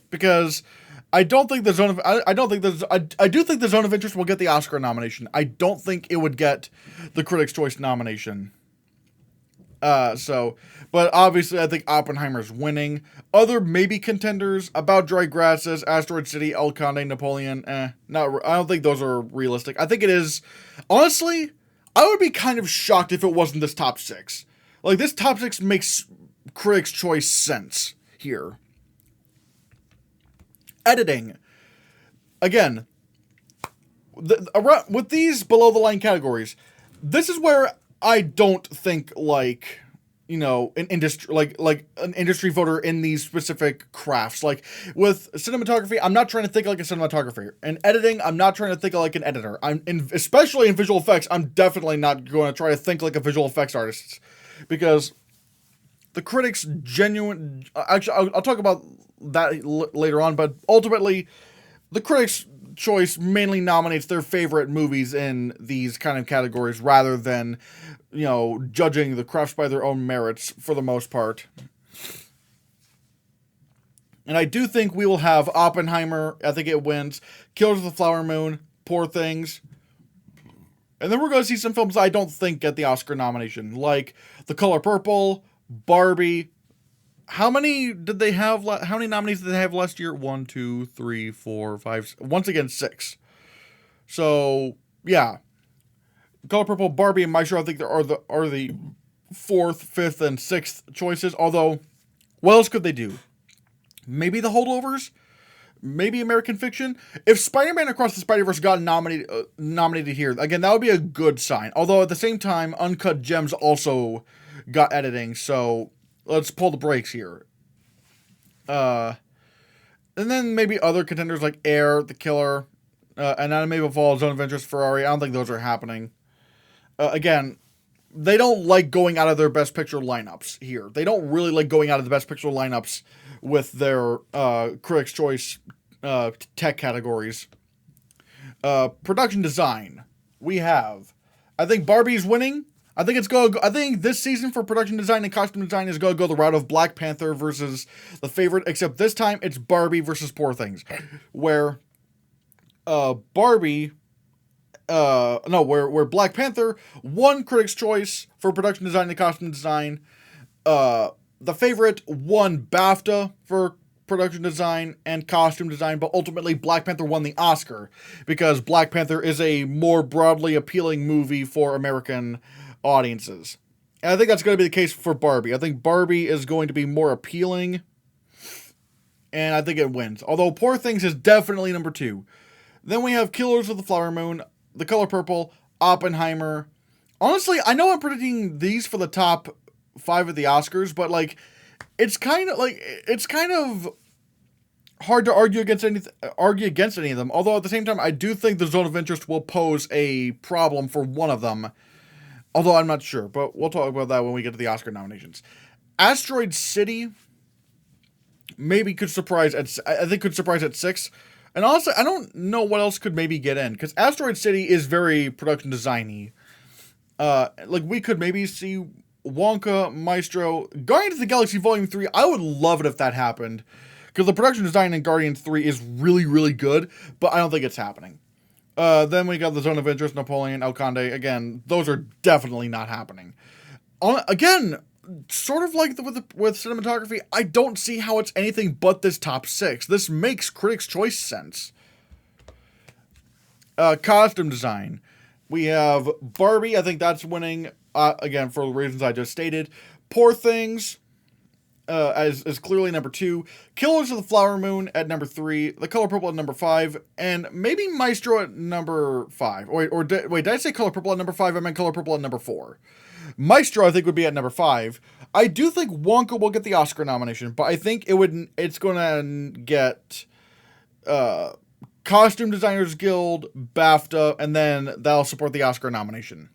Because I don't think the Zone of, I don't think there's, I do think the Zone of Interest will get the Oscar nomination. I don't think it would get the Critics' Choice nomination. But obviously I think Oppenheimer's winning. Other maybe contenders, About Dry Grasses, Asteroid City, El Conde, Napoleon, I don't think those are realistic. I think it is, honestly, I would be kind of shocked if it wasn't this top 6. This top 6 makes Critics' Choice sense here. Editing. Again, with these below the line categories, this is where I don't think an industry an industry voter in these specific crafts. With cinematography, I'm not trying to think like a cinematographer. In editing, I'm not trying to think like an editor. Especially in visual effects, I'm definitely not going to try to think like a visual effects artist, because the critics actually, I'll talk about that later on, but ultimately, the Critics' Choice mainly nominates their favorite movies in these kind of categories rather than, judging the crafts by their own merits for the most part. And I do think we will have Oppenheimer. I think it wins. Killers of the Flower Moon, Poor Things. And then we're going to see some films I don't think get the Oscar nomination, like The Color Purple, Barbie. How many did they have? How many nominees did they have last year? 1, 2, 3, 4, 5. Once again, 6. So yeah, Color Purple, Barbie, and Maestro, I think there are the 4th, 5th, and 6th choices. Although, what else could they do? Maybe The Holdovers. Maybe American Fiction. If Spider-Man Across the Spider-Verse got nominated here, again, that would be a good sign. Although at the same time, Uncut Gems also got editing, so let's pull the brakes here. And then maybe other contenders like Air, The Killer, Anatomy of a Fall, Zone of Interest, Ferrari. I don't think those are happening. Again, they don't like going out of their Best Picture lineups here. They don't really like going out of the Best Picture lineups with their Critics' Choice tech categories. Production design. we have, I think Barbie's winning. I think this season for production design and costume design is going to go the route of Black Panther versus the favorite, except this time it's Barbie versus Poor Things, where Barbie, where Black Panther won Critics' Choice for production design and costume design. The favorite won BAFTA for production design and costume design, but ultimately Black Panther won the Oscar because Black Panther is a more broadly appealing movie for American audiences. And I think that's going to be the case for Barbie. I think Barbie is going to be more appealing, and I think it wins. Although Poor Things is definitely number 2. Then we have Killers of the Flower Moon, The Color Purple, Oppenheimer. Honestly, I know I'm predicting these for the top 5 of the Oscars, but like, it's kind of hard to argue against any of them. Although at the same time, I do think the Zone of Interest will pose a problem for one of them. Although I'm not sure, but we'll talk about that when we get to the Oscar nominations. Asteroid City maybe could surprise at 6. And honestly, I don't know what else could maybe get in, because Asteroid City is very production design-y. Like, we could maybe see Wonka, Maestro, Guardians of the Galaxy Volume 3. I would love it if that happened, because the production design in Guardians 3 is really, really good, but I don't think it's happening. Then we got the Zone of Interest, Napoleon, El Conde. Again, those are definitely not happening. Again, sort of like with cinematography, I don't see how it's anything but this top 6. This makes Critics' Choice sense. Costume design. We have Barbie. I think that's winning, again, for the reasons I just stated. Poor Things is clearly number 2. Killers of the Flower Moon at number 3. The Color Purple at number 5. And maybe Maestro at number 5. Wait, did I say Color Purple at number 5? I meant Color Purple at number 4. Maestro, I think, would be at number 5. I do think Wonka will get the Oscar nomination, but I think it's going to get Costume Designers Guild, BAFTA, and then that'll support the Oscar nomination.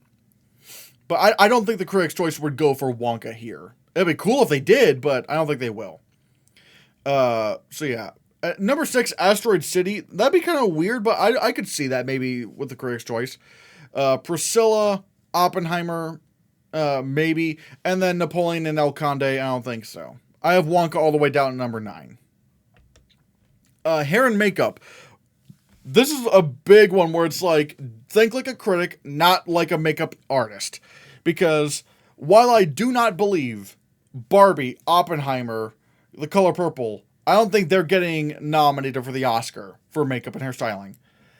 But I don't think the Critics' Choice would go for Wonka here. It'd be cool if they did, but I don't think they will. So yeah. At number 6, Asteroid City. That'd be kind of weird, but I could see that maybe with the Critics' Choice. Priscilla, Oppenheimer, maybe. And then Napoleon and El Conde, I don't think so. I have Wonka all the way down to number 9. Hair and makeup. This is a big one where it's like, think like a critic, not like a makeup artist. Because while I do not believe Barbie, Oppenheimer, The Color Purple, I don't think they're getting nominated for the Oscar for makeup and hairstyling.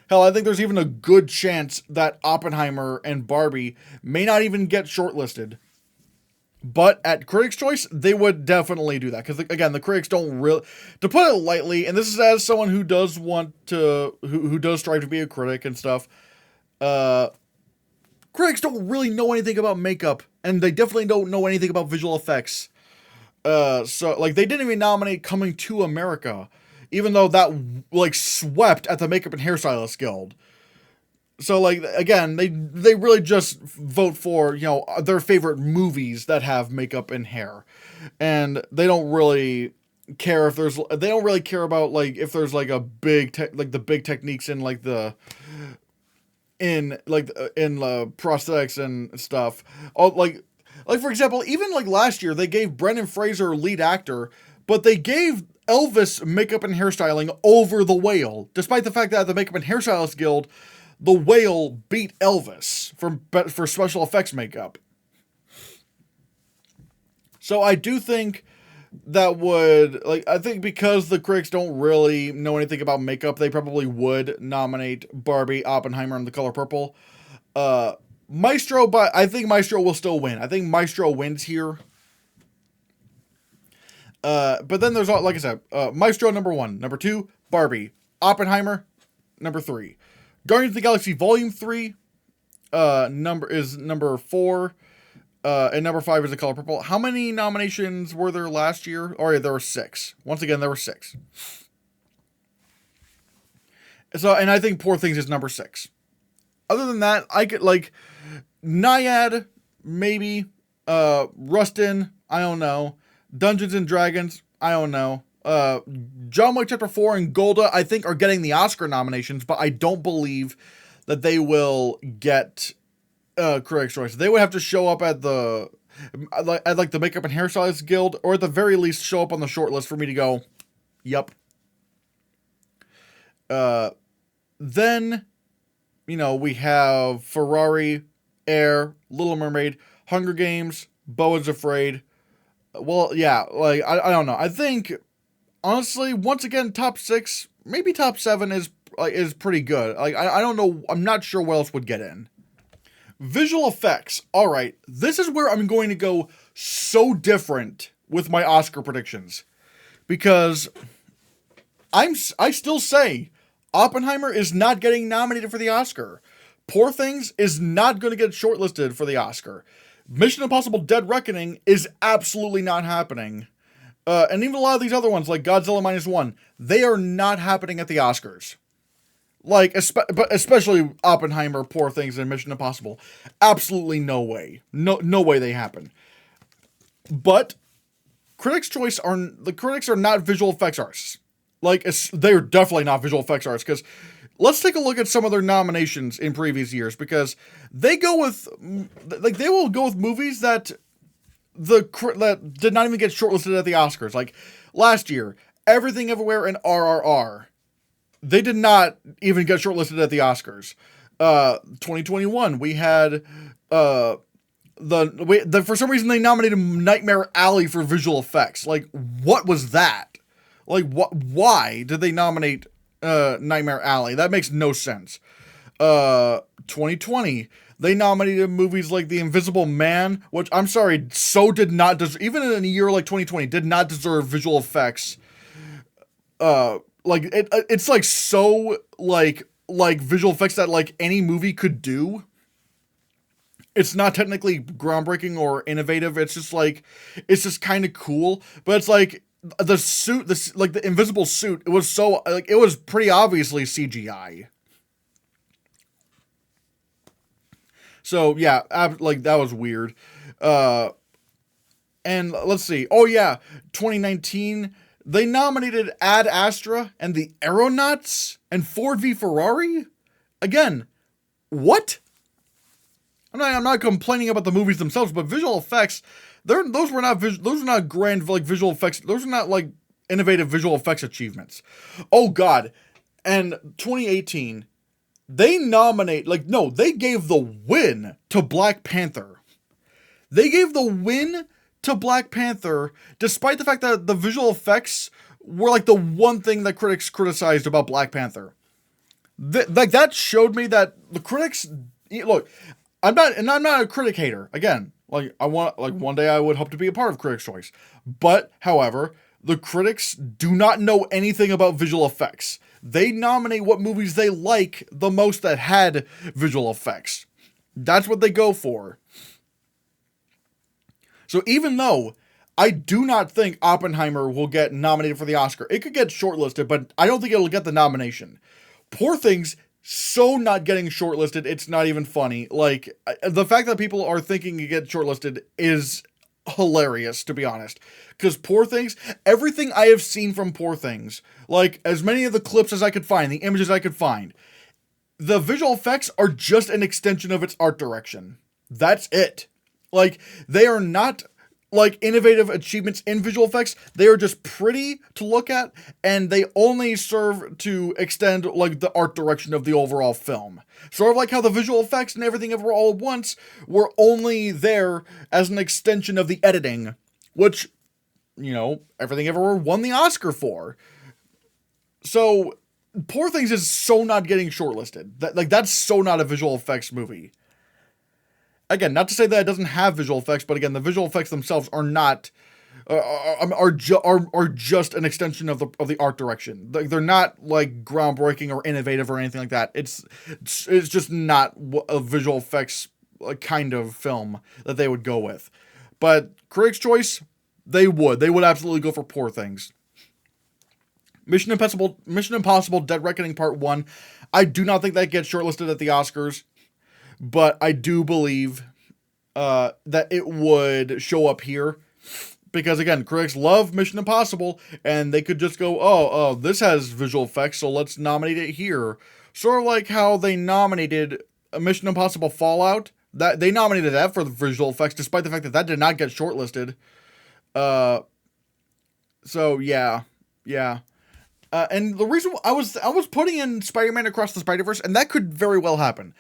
Hell, I think there's even a good chance that Oppenheimer and Barbie may not even get shortlisted. But at Critics' Choice, they would definitely do that. Because, again, the critics don't really... To put it lightly, and this is as someone who does want to... Who does strive to be a critic and stuff. Critics don't really know anything about makeup. And they definitely don't know anything about visual effects. So, like, they didn't even nominate Coming to America. Even though that, like, swept at the Makeup and Hairstylist Guild. So, like, again, they really just vote for, you know, their favorite movies that have makeup and hair. And they don't really care if there's... They don't really care about, like, if there's, like, a big... the big techniques in, like, in prosthetics and stuff. Oh, like, for example, even, like, last year, they gave Brendan Fraser lead actor, but they gave Elvis makeup and hairstyling over The Whale, despite the fact that at the Makeup and Hairstylist Guild, The Whale beat Elvis for special effects makeup. So I do think that would, like, I think because the critics don't really know anything about makeup, they probably would nominate Barbie, Oppenheimer, and The Color Purple. Maestro, but I think Maestro will still win. I think Maestro wins here. But then there's, like I said, Maestro number 1. Number 2, Barbie. Oppenheimer, number 3. Guardians of the Galaxy Volume 3 number 4. And number 5 is The Color Purple. How many nominations were there last year? Oh, yeah, there were 6. Once again, there were 6. So, and I think Poor Things is number 6. Other than that, I could, like, Naiad, maybe. Rustin, I don't know. Dungeons and Dragons, I don't know. John Wick Chapter 4 and Golda, I think, are getting the Oscar nominations, but I don't believe that they will get Critics' Choice. They would have to show up at the Makeup and Hairstylists Guild, or at the very least show up on the short list for me to go, yep. Then, we have Ferrari, Air, Little Mermaid, Hunger Games, Beau is Afraid. Well, yeah, I don't know. I think, honestly, once again, top 6, maybe top 7 is pretty good. I don't know. I'm not sure what else would get in. Visual effects. All right, this is where I'm going to go so different with my Oscar predictions, because I still say Oppenheimer is not getting nominated for the Oscar. Poor Things is not going to get shortlisted for the Oscar. Mission Impossible: Dead Reckoning is absolutely not happening. And even a lot of these other ones, like Godzilla Minus One, they are not happening at the Oscars. But especially Oppenheimer, Poor Things, and Mission Impossible. Absolutely no way. No way they happen. But Critics' Choice the critics are not visual effects artists. They're definitely not visual effects artists, because let's take a look at some of their nominations in previous years, because they will go with movies that that did not even get shortlisted at the Oscars. Like last year, Everything Everywhere and RRR. They did not even get shortlisted at the Oscars. 2021, we had for some reason they nominated Nightmare Alley for visual effects. Like, what was that? Why did they nominate Nightmare Alley? That makes no sense. 2020, they nominated movies like The Invisible Man, which, I'm sorry, did not deserve, even in a year like 2020, did not deserve visual effects. It's visual effects that any movie could do. It's not technically groundbreaking or innovative. It's just kind of cool. But it's the suit, the invisible suit. It was it was pretty obviously CGI. So yeah, that was weird. And let's see. Oh yeah, 2019. They nominated Ad Astra and The Aeronauts and Ford v Ferrari? Again, what? I'm not complaining about the movies themselves, but visual effects, those were not grand visual effects. Those are not innovative visual effects achievements. Oh god. And 2018, they gave the win to Black Panther. They gave the win to Black Panther, despite the fact that the visual effects were the one thing that critics criticized about Black Panther. That showed me that the critics look. I'm not a critic hater. Again, one day I would hope to be a part of Critics' Choice. But however, the critics do not know anything about visual effects. They nominate what movies they like the most that had visual effects. That's what they go for. So even though I do not think Oppenheimer will get nominated for the Oscar, it could get shortlisted, but I don't think it'll get the nomination. Poor Things, so not getting shortlisted, it's not even funny. The fact that people are thinking it gets shortlisted is hilarious, to be honest. Because Poor Things, everything I have seen from Poor Things, as many of the clips as I could find, the images I could find, the visual effects are just an extension of its art direction. That's it. They are not, innovative achievements in visual effects. They are just pretty to look at, and they only serve to extend, the art direction of the overall film. Sort of like how the visual effects and Everything Ever All at Once were only there as an extension of the editing, which, Everything Ever won the Oscar for. So, Poor Things is so not getting shortlisted. That's so not a visual effects movie. Again, not to say that it doesn't have visual effects, but again, the visual effects themselves are not are just an extension of the art direction. They're not groundbreaking or innovative or anything like that. It's just not a visual effects kind of film that they would go with. But Critics' Choice, they would absolutely go for Poor Things. Mission Impossible: Dead Reckoning Part 1. I do not think that gets shortlisted at the Oscars. But I do believe that it would show up here. Because again, critics love Mission Impossible, and they could just go, oh, this has visual effects, so let's nominate it here. Sort of like how they nominated Mission Impossible Fallout. That they nominated that for the visual effects, despite the fact that did not get shortlisted. So yeah. And the reason I was putting in Spider-Man Across the Spider-Verse, and that could very well happen.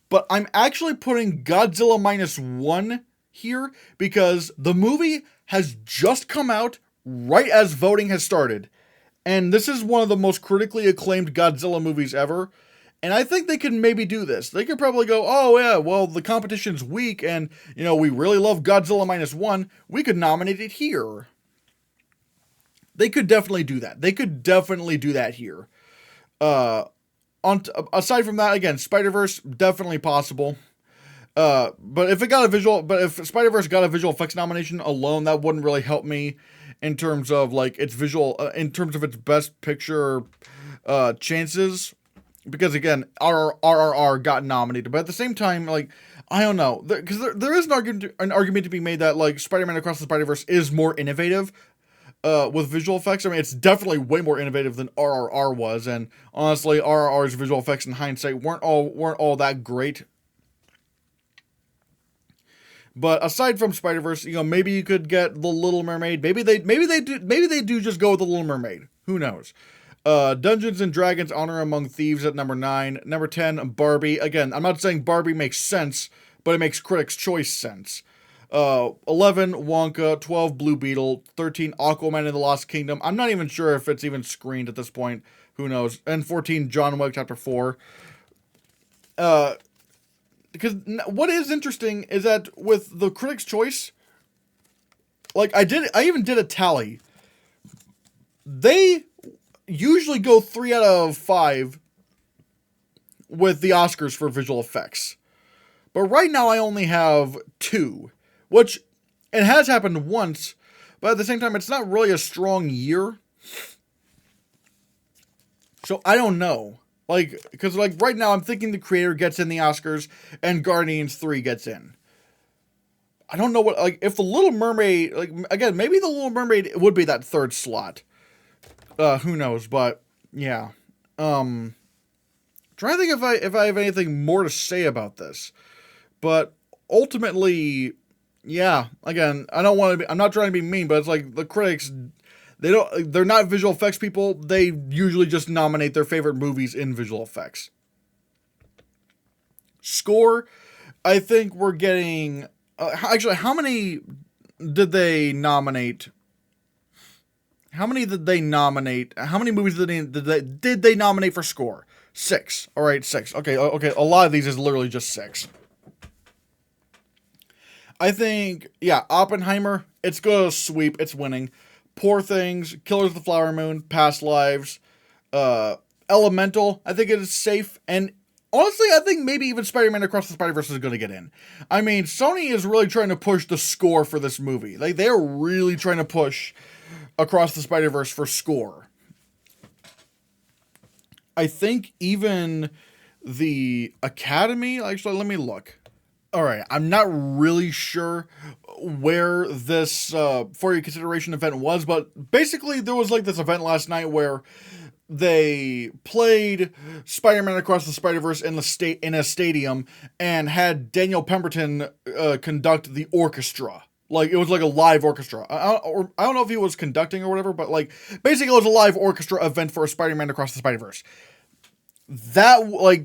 But I'm actually putting Godzilla -1 here because the movie has just come out right as voting has started. And this is one of the most critically acclaimed Godzilla movies ever. And I think they could maybe do this. They could probably go, oh yeah, well, the competition's weak and, we really love Godzilla -1. We could nominate it here. They could definitely do that. They could definitely do that here. Aside from that, again, Spider-Verse, definitely possible. But if Spider-Verse got a visual effects nomination alone, that wouldn't really help me in terms of like its visual, in terms of its best picture chances. Because again, RRR got nominated, but at the same time, like, I don't know, because there is an argument to be made that like Spider-Man Across the Spider-Verse is more innovative with visual effects. I mean, it's definitely way more innovative than RRR was, and honestly, RRR's visual effects in hindsight weren't all that great. But aside from Spider-Verse, maybe you could get The Little Mermaid. Maybe they do just go with The Little Mermaid. Who knows? Dungeons and Dragons: Honor Among Thieves at number 9. Number 10, Barbie. Again, I'm not saying Barbie makes sense, but it makes Critics' Choice sense. 11, Wonka. 12, Blue Beetle. 13, Aquaman and the Lost Kingdom. I'm not even sure if it's even screened at this point. Who knows? And 14, John Wick Chapter 4. Because what is interesting is that with the Critics' Choice, like I even did a tally. They usually go 3 out of 5 with the Oscars for visual effects. But right now I only have 2, which it has happened once, but at the same time it's not really a strong year. So I don't know. Because right now I'm thinking The Creator gets in the Oscars and Guardians 3 gets in. I don't know what, if The Little Mermaid, again, maybe The Little Mermaid would be that third slot. Who knows, but yeah. Trying to think if I have anything more to say about this. But ultimately, yeah, again, I'm not trying to be mean, but it's like the critics, they're not visual effects people. They usually just nominate their favorite movies in visual effects. Score, I think we're getting, actually, how many did they nominate? How many did they nominate? How many movies did they nominate for score? 6. All right, 6. Okay. A lot of these is literally just 6. I think, yeah, Oppenheimer, it's gonna sweep. It's winning. Poor Things, Killers of the Flower Moon, Past Lives, Elemental, I think it is safe. And honestly, I think maybe even Spider-Man Across the Spider-Verse is going to get in. I mean, Sony is really trying to push the score for this movie. Like, they're really trying to push Across the Spider-Verse for score. I think even the Academy, actually, let me look. All right, I'm not really sure where this for your consideration event was, but basically there was like this event last night where they played Spider-Man Across the Spider-Verse in a stadium and had Daniel Pemberton conduct the orchestra. Like, it was like a live orchestra. I don't know if he was conducting or whatever, but like, basically it was a live orchestra event for Spider-Man Across the Spider-Verse. That, like,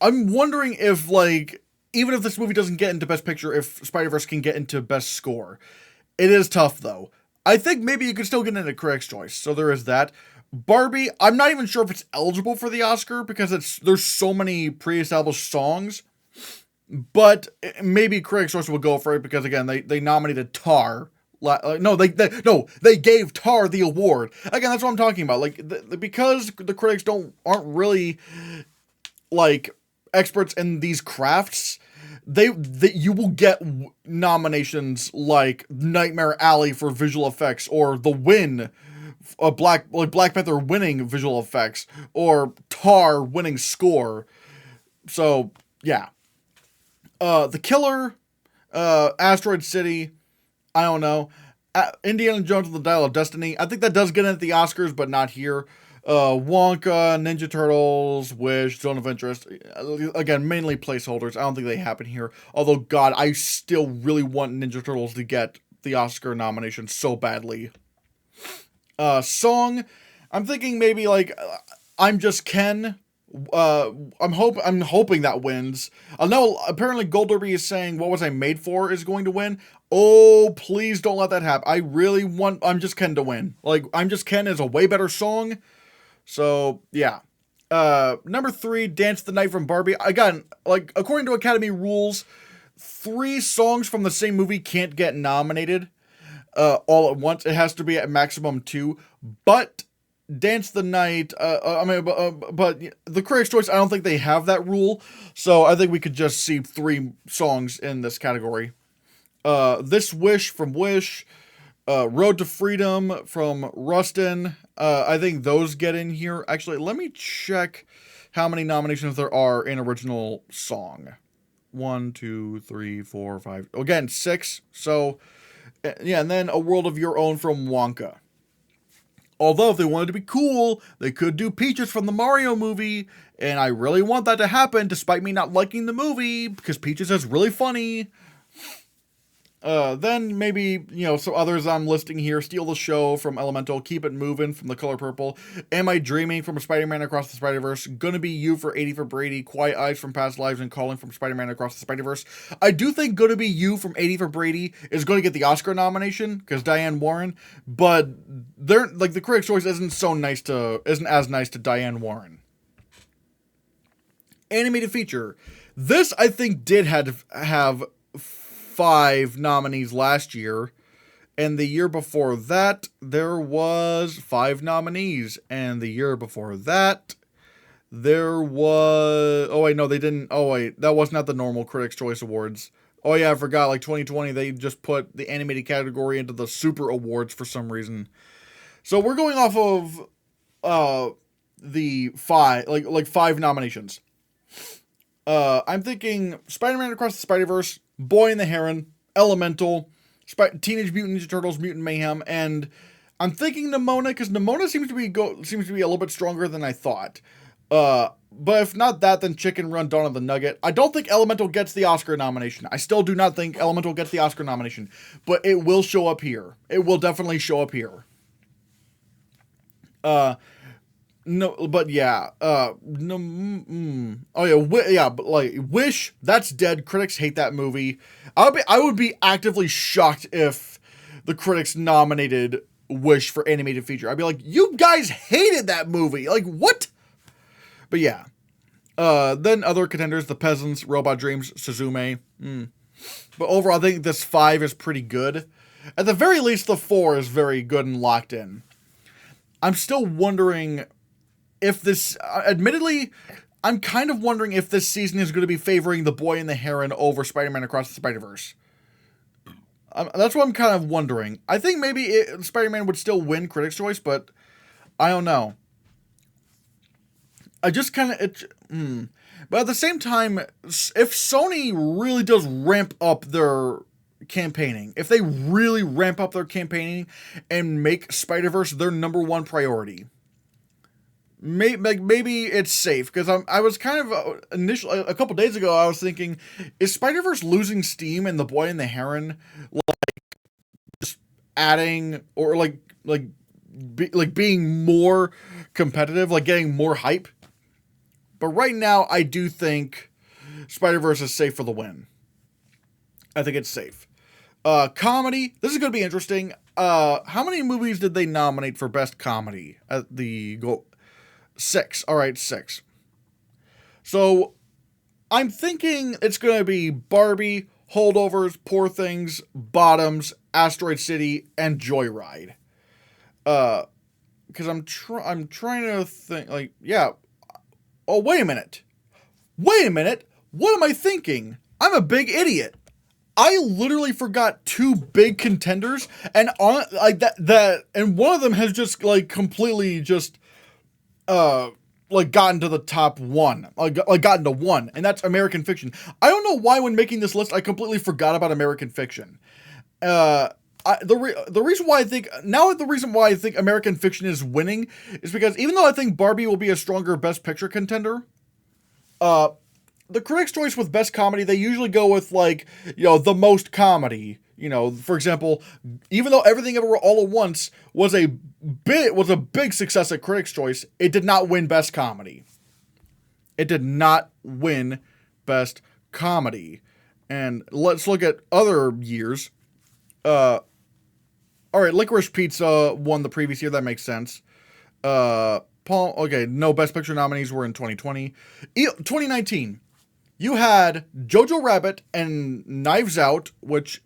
I'm wondering if, like, even if this movie doesn't get into Best Picture, if Spider-Verse can get into Best Score. It is tough, though. I think maybe you could still get into Critics' Choice, so there is that. Barbie, I'm not even sure if it's eligible for the Oscar, because there's so many pre-established songs. But maybe Critics' Choice will go for it, because again, they nominated Tar. They gave Tar the award. Again, that's what I'm talking about. Like, because the critics aren't really, like, experts in these crafts, you will get nominations like Nightmare Alley for visual effects, or The Win, Black Panther winning visual effects, or Tar winning score. So yeah, The Killer, Asteroid City, I don't know. Indiana Jones and the Dial of Destiny. I think that does get in at the Oscars, but not here. Wonka, Ninja Turtles, Wish, Zone of Interest. Again, mainly placeholders. I don't think they happen here. Although, God, I still really want Ninja Turtles to get the Oscar nomination so badly. Song, I'm thinking maybe like I'm Just Ken. I'm hoping that wins. I know apparently Gold Derby is saying What Was I Made For is going to win. Oh, please don't let that happen. I really want I'm Just Ken to win. Like, I'm Just Ken is a way better song. So, yeah. Number 3, Dance the Night from Barbie. Again, like, according to Academy rules, 3 songs from the same movie can't get nominated all at once. It has to be at maximum 2. But Dance the Night, but the Critics' Choice, I don't think they have that rule. So I think we could just see 3 songs in this category. This Wish from Wish, Road to Freedom from Rustin. I think those get in here. Actually, let me check how many nominations there are in original song. 1, 2, 3, 4, 5. Again, 6. So, yeah, and then A World of Your Own from Wonka. Although, if they wanted to be cool, they could do Peaches from the Mario movie, and I really want that to happen, despite me not liking the movie, because Peaches is really funny. Then maybe, some others I'm listing here. Steal the Show from Elemental. Keep It Moving from The Color Purple. Am I Dreaming from Spider-Man Across the Spider-Verse. Gonna Be You for 80 for Brady. Quiet Eyes from Past Lives and Calling from Spider-Man Across the Spider-Verse. I do think Gonna Be You from 80 for Brady is going to get the Oscar nomination, because Diane Warren, but the Critics' Choice isn't as nice to Diane Warren. Animated Feature. This, I think, did have 5 nominees last year, and the year before that there was 5 nominees, and the year before that there was that was not the normal Critics' Choice Awards. Oh yeah, I forgot, like 2020 they just put the animated category into the Super Awards for some reason. So we're going off of the 5 nominations. I'm thinking Spider-Man Across the Spider-Verse, Boy and the Heron, Elemental, Teenage Mutant Ninja Turtles, Mutant Mayhem, and I'm thinking Nimona, because Nimona seems to be a little bit stronger than I thought. But if not that, then Chicken Run, Dawn of the Nugget. I don't think Elemental gets the Oscar nomination. I still do not think Elemental gets the Oscar nomination, but it will show up here. It will definitely show up here. No, but yeah, but like Wish, that's dead. Critics hate that movie. I would be actively shocked if the critics nominated Wish for animated feature. I'd be like, you guys hated that movie. Like, what? But yeah. Then other contenders, The Peasants, Robot Dreams, Suzume. But overall, I think this 5 is pretty good. At the very least, the 4 is very good and locked in. I'm still wondering if this, admittedly, I'm kind of wondering if this season is going to be favoring The Boy and the Heron over Spider-Man Across the Spider-Verse. That's what I'm kind of wondering. I think maybe Spider-Man would still win Critics' Choice, but I don't know. I just kind of, But at the same time, if Sony really does ramp up their campaigning, if they really ramp up their campaigning and make Spider-Verse their number 1 priority, maybe it's safe, because I was kind of initially a couple days ago I was thinking, is Spider-Verse losing steam and The Boy and the Heron just adding or being more competitive, like getting more hype? But right now I do think Spider-Verse is safe for the win. I think it's safe. Comedy, this is going to be interesting. How many movies did they nominate for best comedy at the 6. All right, 6. So I'm thinking it's going to be Barbie, Holdovers, Poor Things, Bottoms, Asteroid City, and Joyride. Because I'm trying to think, like, yeah. Oh, wait a minute. What am I thinking? I'm a big idiot. I literally forgot 2 big contenders, and on like that, and one of them has just like completely just gotten to the top 1, gotten to 1, and that's American Fiction. I don't know why when making this list I completely forgot about American Fiction. the reason why I think American Fiction is winning is because even though I think Barbie will be a stronger Best Picture contender, the Critics' Choice with Best Comedy, they usually go with, like, the most comedy. For example, even though Everything Everywhere All at Once was a big success at Critics' Choice, it did not win Best Comedy. It did not win Best Comedy. And let's look at other years. All right, Licorice Pizza won the previous year. That makes sense. No Best Picture nominees were in 2020. 2019, you had Jojo Rabbit and Knives Out, which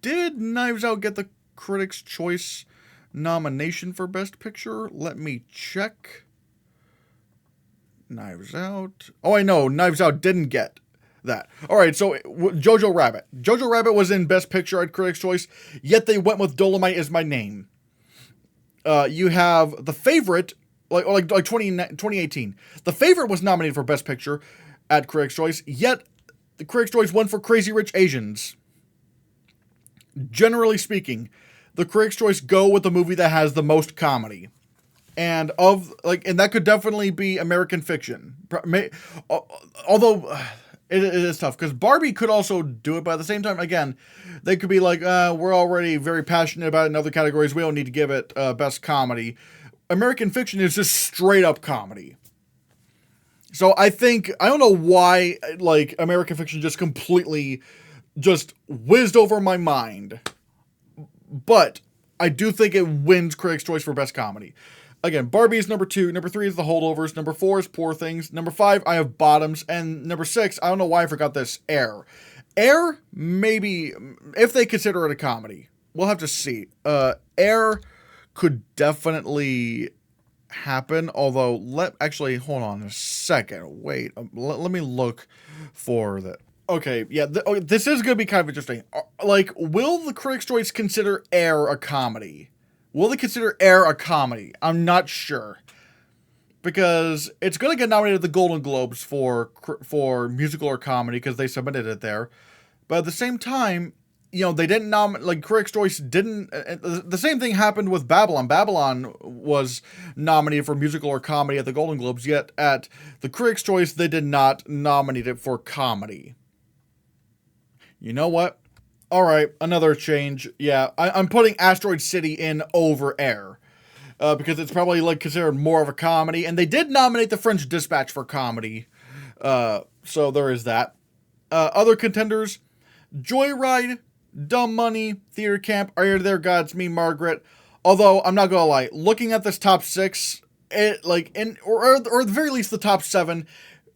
did Knives Out get the Critics' Choice nomination for Best Picture? Let me check. Knives Out. Oh, I know. Knives Out didn't get that. All right, so Jojo Rabbit. Jojo Rabbit was in Best Picture at Critics' Choice, yet they went with Dolomite Is My Name. You have The Favorite, like 2018. The Favorite was nominated for Best Picture at Critics' Choice, yet the Critics' Choice won for Crazy Rich Asians. Generally speaking, the Critics' Choice go with the movie that has the most comedy. And that could definitely be American Fiction. Although it is tough, because Barbie could also do it, but at the same time, again, they could be like, we're already very passionate about it in other categories, we don't need to give it Best Comedy. American Fiction is just straight up comedy. So I don't know why, American Fiction just completely just whizzed over my mind. But I do think it wins Critics' Choice for Best Comedy. Again, Barbie is number 2. Number 3 is The Holdovers. Number 4 is Poor Things. Number 5, I have Bottoms. And number 6, I don't know why I forgot this, Air. Air, maybe, if they consider it a comedy. We'll have to see. Air could definitely happen, although, hold on a second. Wait, let me look for that. Okay, yeah, this is going to be kind of interesting. Will the Critics' Choice consider Air a comedy? Will they consider Air a comedy? I'm not sure. Because it's going to get nominated at the Golden Globes for musical or comedy, because they submitted it there. But at the same time, they didn't nominate, Critics' Choice didn't, the same thing happened with Babylon. Babylon was nominated for musical or comedy at the Golden Globes, yet at the Critics' Choice, they did not nominate it for comedy. You know what? All right, another change. Yeah, I'm putting Asteroid City in over Air. Because it's probably considered more of a comedy. And they did nominate The French Dispatch for comedy. So there is that. Other contenders, Joyride, Dumb Money, Theater Camp, Are You There, God, It's Me, Margaret. Although, I'm not gonna lie, looking at this top 6, or at the very least the top 7,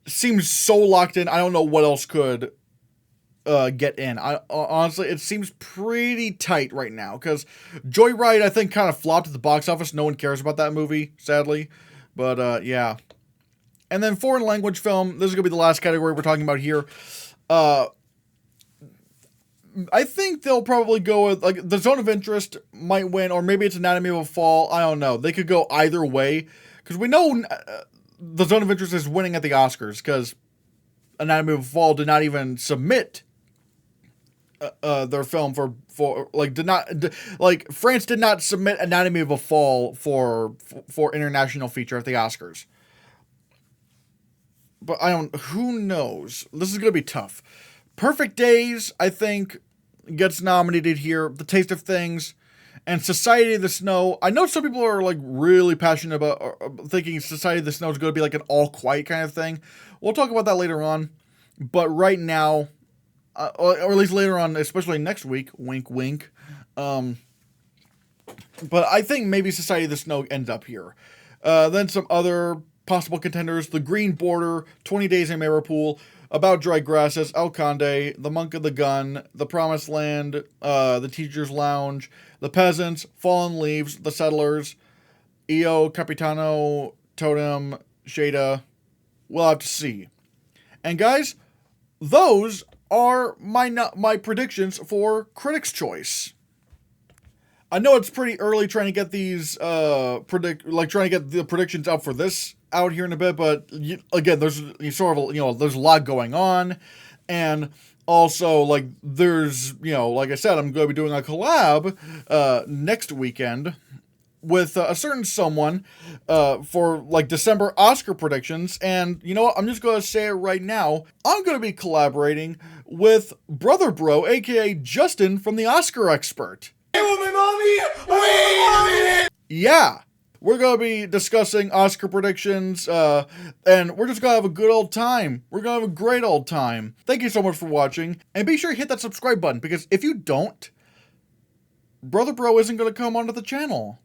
seems so locked in, I don't know what else could get in. Honestly, it seems pretty tight right now, because Joyride, I think, kind of flopped at the box office. No one cares about that movie, sadly. But, yeah. And then foreign language film, this is going to be the last category we're talking about here. I think they'll probably go with, The Zone of Interest might win, or maybe it's Anatomy of a Fall. I don't know. They could go either way, because we know The Zone of Interest is winning at the Oscars, because Anatomy of a Fall did not even submit their film France did not submit Anatomy of a Fall for international feature at the Oscars. But who knows? This is going to be tough. Perfect Days, I think, gets nominated here. The Taste of Things and Society of the Snow. I know some people are really passionate about thinking Society of the Snow is going to be an All Quiet kind of thing. We'll talk about that later on. But right now, or at least later on, especially next week, wink, wink. But I think maybe Society of the Snow ends up here. Then some other possible contenders: The Green Border, 20 Days in Mariupol, About Dry Grasses, El Conde, The Monk of the Gun, The Promised Land, The Teacher's Lounge, The Peasants, Fallen Leaves, The Settlers, Io Capitano, Totem, Shada. We'll have to see. And guys, those are my predictions for Critics' Choice. I know it's pretty early trying to get these trying to get the predictions out for this out here in a bit, but again, there's a lot going on, and Also, like, there's, like I said, I'm going to be doing a collab next weekend with a certain someone for like December Oscar predictions. And you know what? I'm just going to say it right now. I'm going to be collaborating with Brother Bro, aka Justin from the Oscar Expert. Hey, mommy! Wait a minute! Yeah. We're going to be discussing Oscar predictions, and we're just going to have a good old time. We're going to have a great old time. Thank you so much for watching, and be sure to hit that subscribe button, because if you don't, Brother Bro isn't going to come onto the channel.